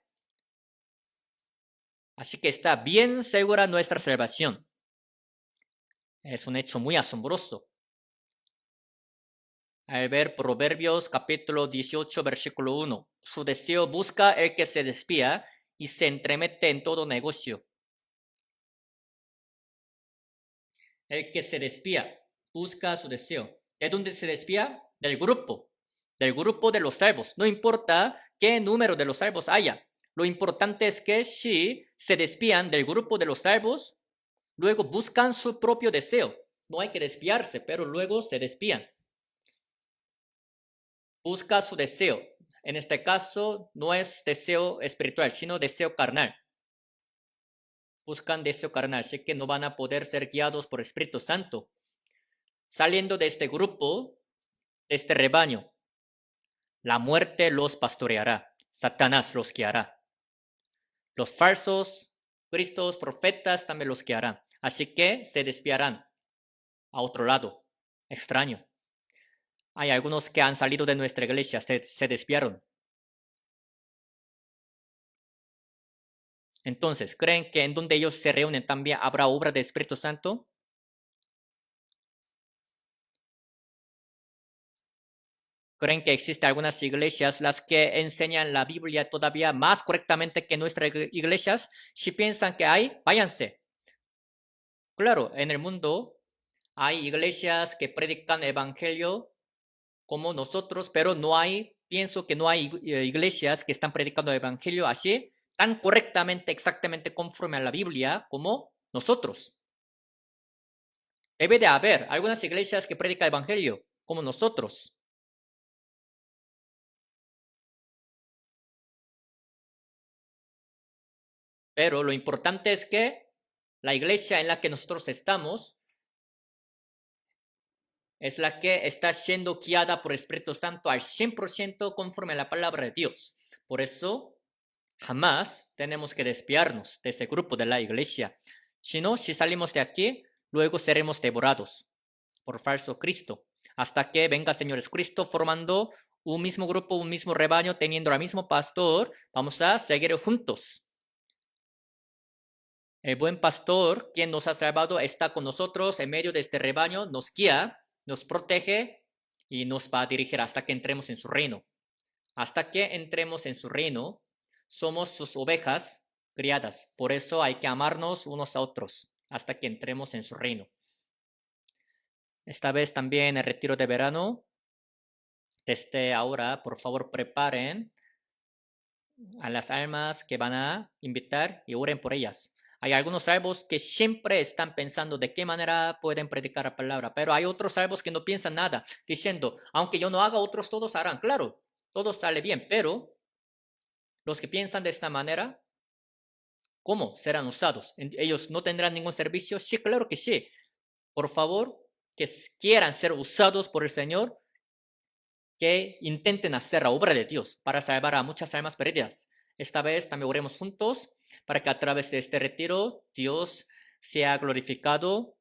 Así que está bien segura nuestra salvación. Es un hecho muy asombroso. Al ver Proverbios capítulo 18, versículo 1, su deseo busca el que se despía y se entremete en todo negocio. El que se despía busca su deseo. ¿De dónde se despía? Del grupo de los salvos. No importa qué número de los salvos haya. Lo importante es que si se desvían del grupo de los salvos, luego buscan su propio deseo. No hay que desviarse, pero luego se desvían. Busca su deseo. En este caso, no es deseo espiritual, sino deseo carnal. Buscan deseo carnal, así que no van a poder ser guiados por Espíritu Santo. Saliendo de este grupo, de este rebaño, la muerte los pastoreará, Satanás los guiará. Los falsos cristos, profetas también los guiarán. Así que se desviarán a otro lado, extraño. Hay algunos que han salido de nuestra iglesia, se desviaron. Entonces, ¿creen que en donde ellos se reúnen también habrá obra del Espíritu Santo? ¿Creen que existen algunas iglesias las que enseñan la Biblia todavía más correctamente que nuestras iglesias? Si piensan que hay, váyanse. Claro, en el mundo hay iglesias que predican el evangelio como nosotros, pero pienso que no hay iglesias que están predicando el evangelio así, tan correctamente, exactamente conforme a la Biblia como nosotros. Debe de haber algunas iglesias que predican el evangelio como nosotros. Pero lo importante es que la iglesia en la que nosotros estamos es la que está siendo guiada por el Espíritu Santo al 100% conforme a la palabra de Dios. Por eso, jamás tenemos que desviarnos de ese grupo de la iglesia. Si no, si salimos de aquí, luego seremos devorados por falso Cristo, hasta que venga el Señor Jesucristo formando un mismo grupo, un mismo rebaño, teniendo al mismo pastor. Vamos a seguir juntos. El buen pastor, quien nos ha salvado, está con nosotros en medio de este rebaño, nos guía, nos protege y nos va a dirigir hasta que entremos en su reino. Hasta que entremos en su reino, somos sus ovejas criadas. Por eso hay que amarnos unos a otros hasta que entremos en su reino. Esta vez también el retiro de verano. Desde ahora, por favor, preparen a las almas que van a invitar y oren por ellas. Hay algunos salvos que siempre están pensando de qué manera pueden predicar la palabra, pero hay otros salvos que no piensan nada, diciendo, aunque yo no haga, otros todos harán. Claro, todo sale bien, pero los que piensan de esta manera, ¿cómo serán usados? ¿Ellos no tendrán ningún servicio? Sí, claro que sí. Por favor, que quieran ser usados por el Señor, que intenten hacer la obra de Dios para salvar a muchas almas perdidas. Esta vez también oremos juntos para que a través de este retiro Dios sea glorificado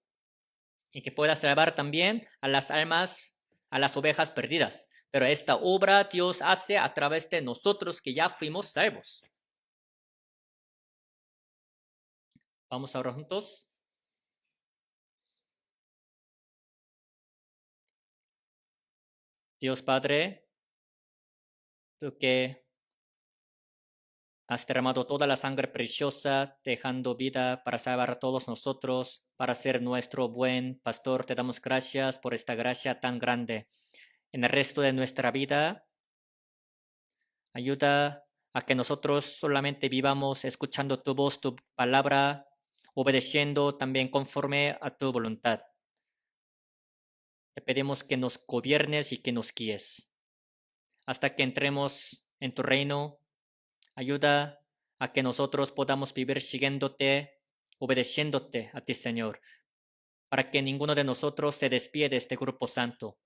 y que pueda salvar también a las almas, a las ovejas perdidas. Pero esta obra Dios hace a través de nosotros que ya fuimos salvos. Vamos ahora juntos. Dios Padre, tú que has derramado toda la sangre preciosa, dejando vida para salvar a todos nosotros, para ser nuestro buen pastor, te damos gracias por esta gracia tan grande. En el resto de nuestra vida, ayuda a que nosotros solamente vivamos escuchando tu voz, tu palabra, obedeciendo también conforme a tu voluntad. Te pedimos que nos gobiernes y que nos guíes. Hasta que entremos en tu reino, ayuda a que nosotros podamos vivir siguiéndote, obedeciéndote a ti, Señor, para que ninguno de nosotros se desvíe de este grupo santo.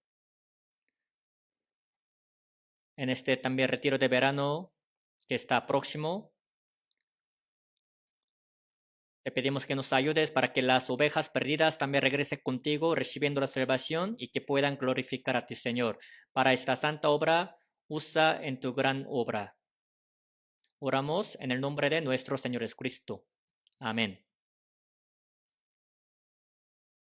En este también retiro de verano que está próximo, te pedimos que nos ayudes para que las ovejas perdidas también regresen contigo, recibiendo la salvación y que puedan glorificar a ti, Señor. Para esta santa obra, usa en tu gran obra. Oramos en el nombre de nuestro Señor Jesucristo. Amén.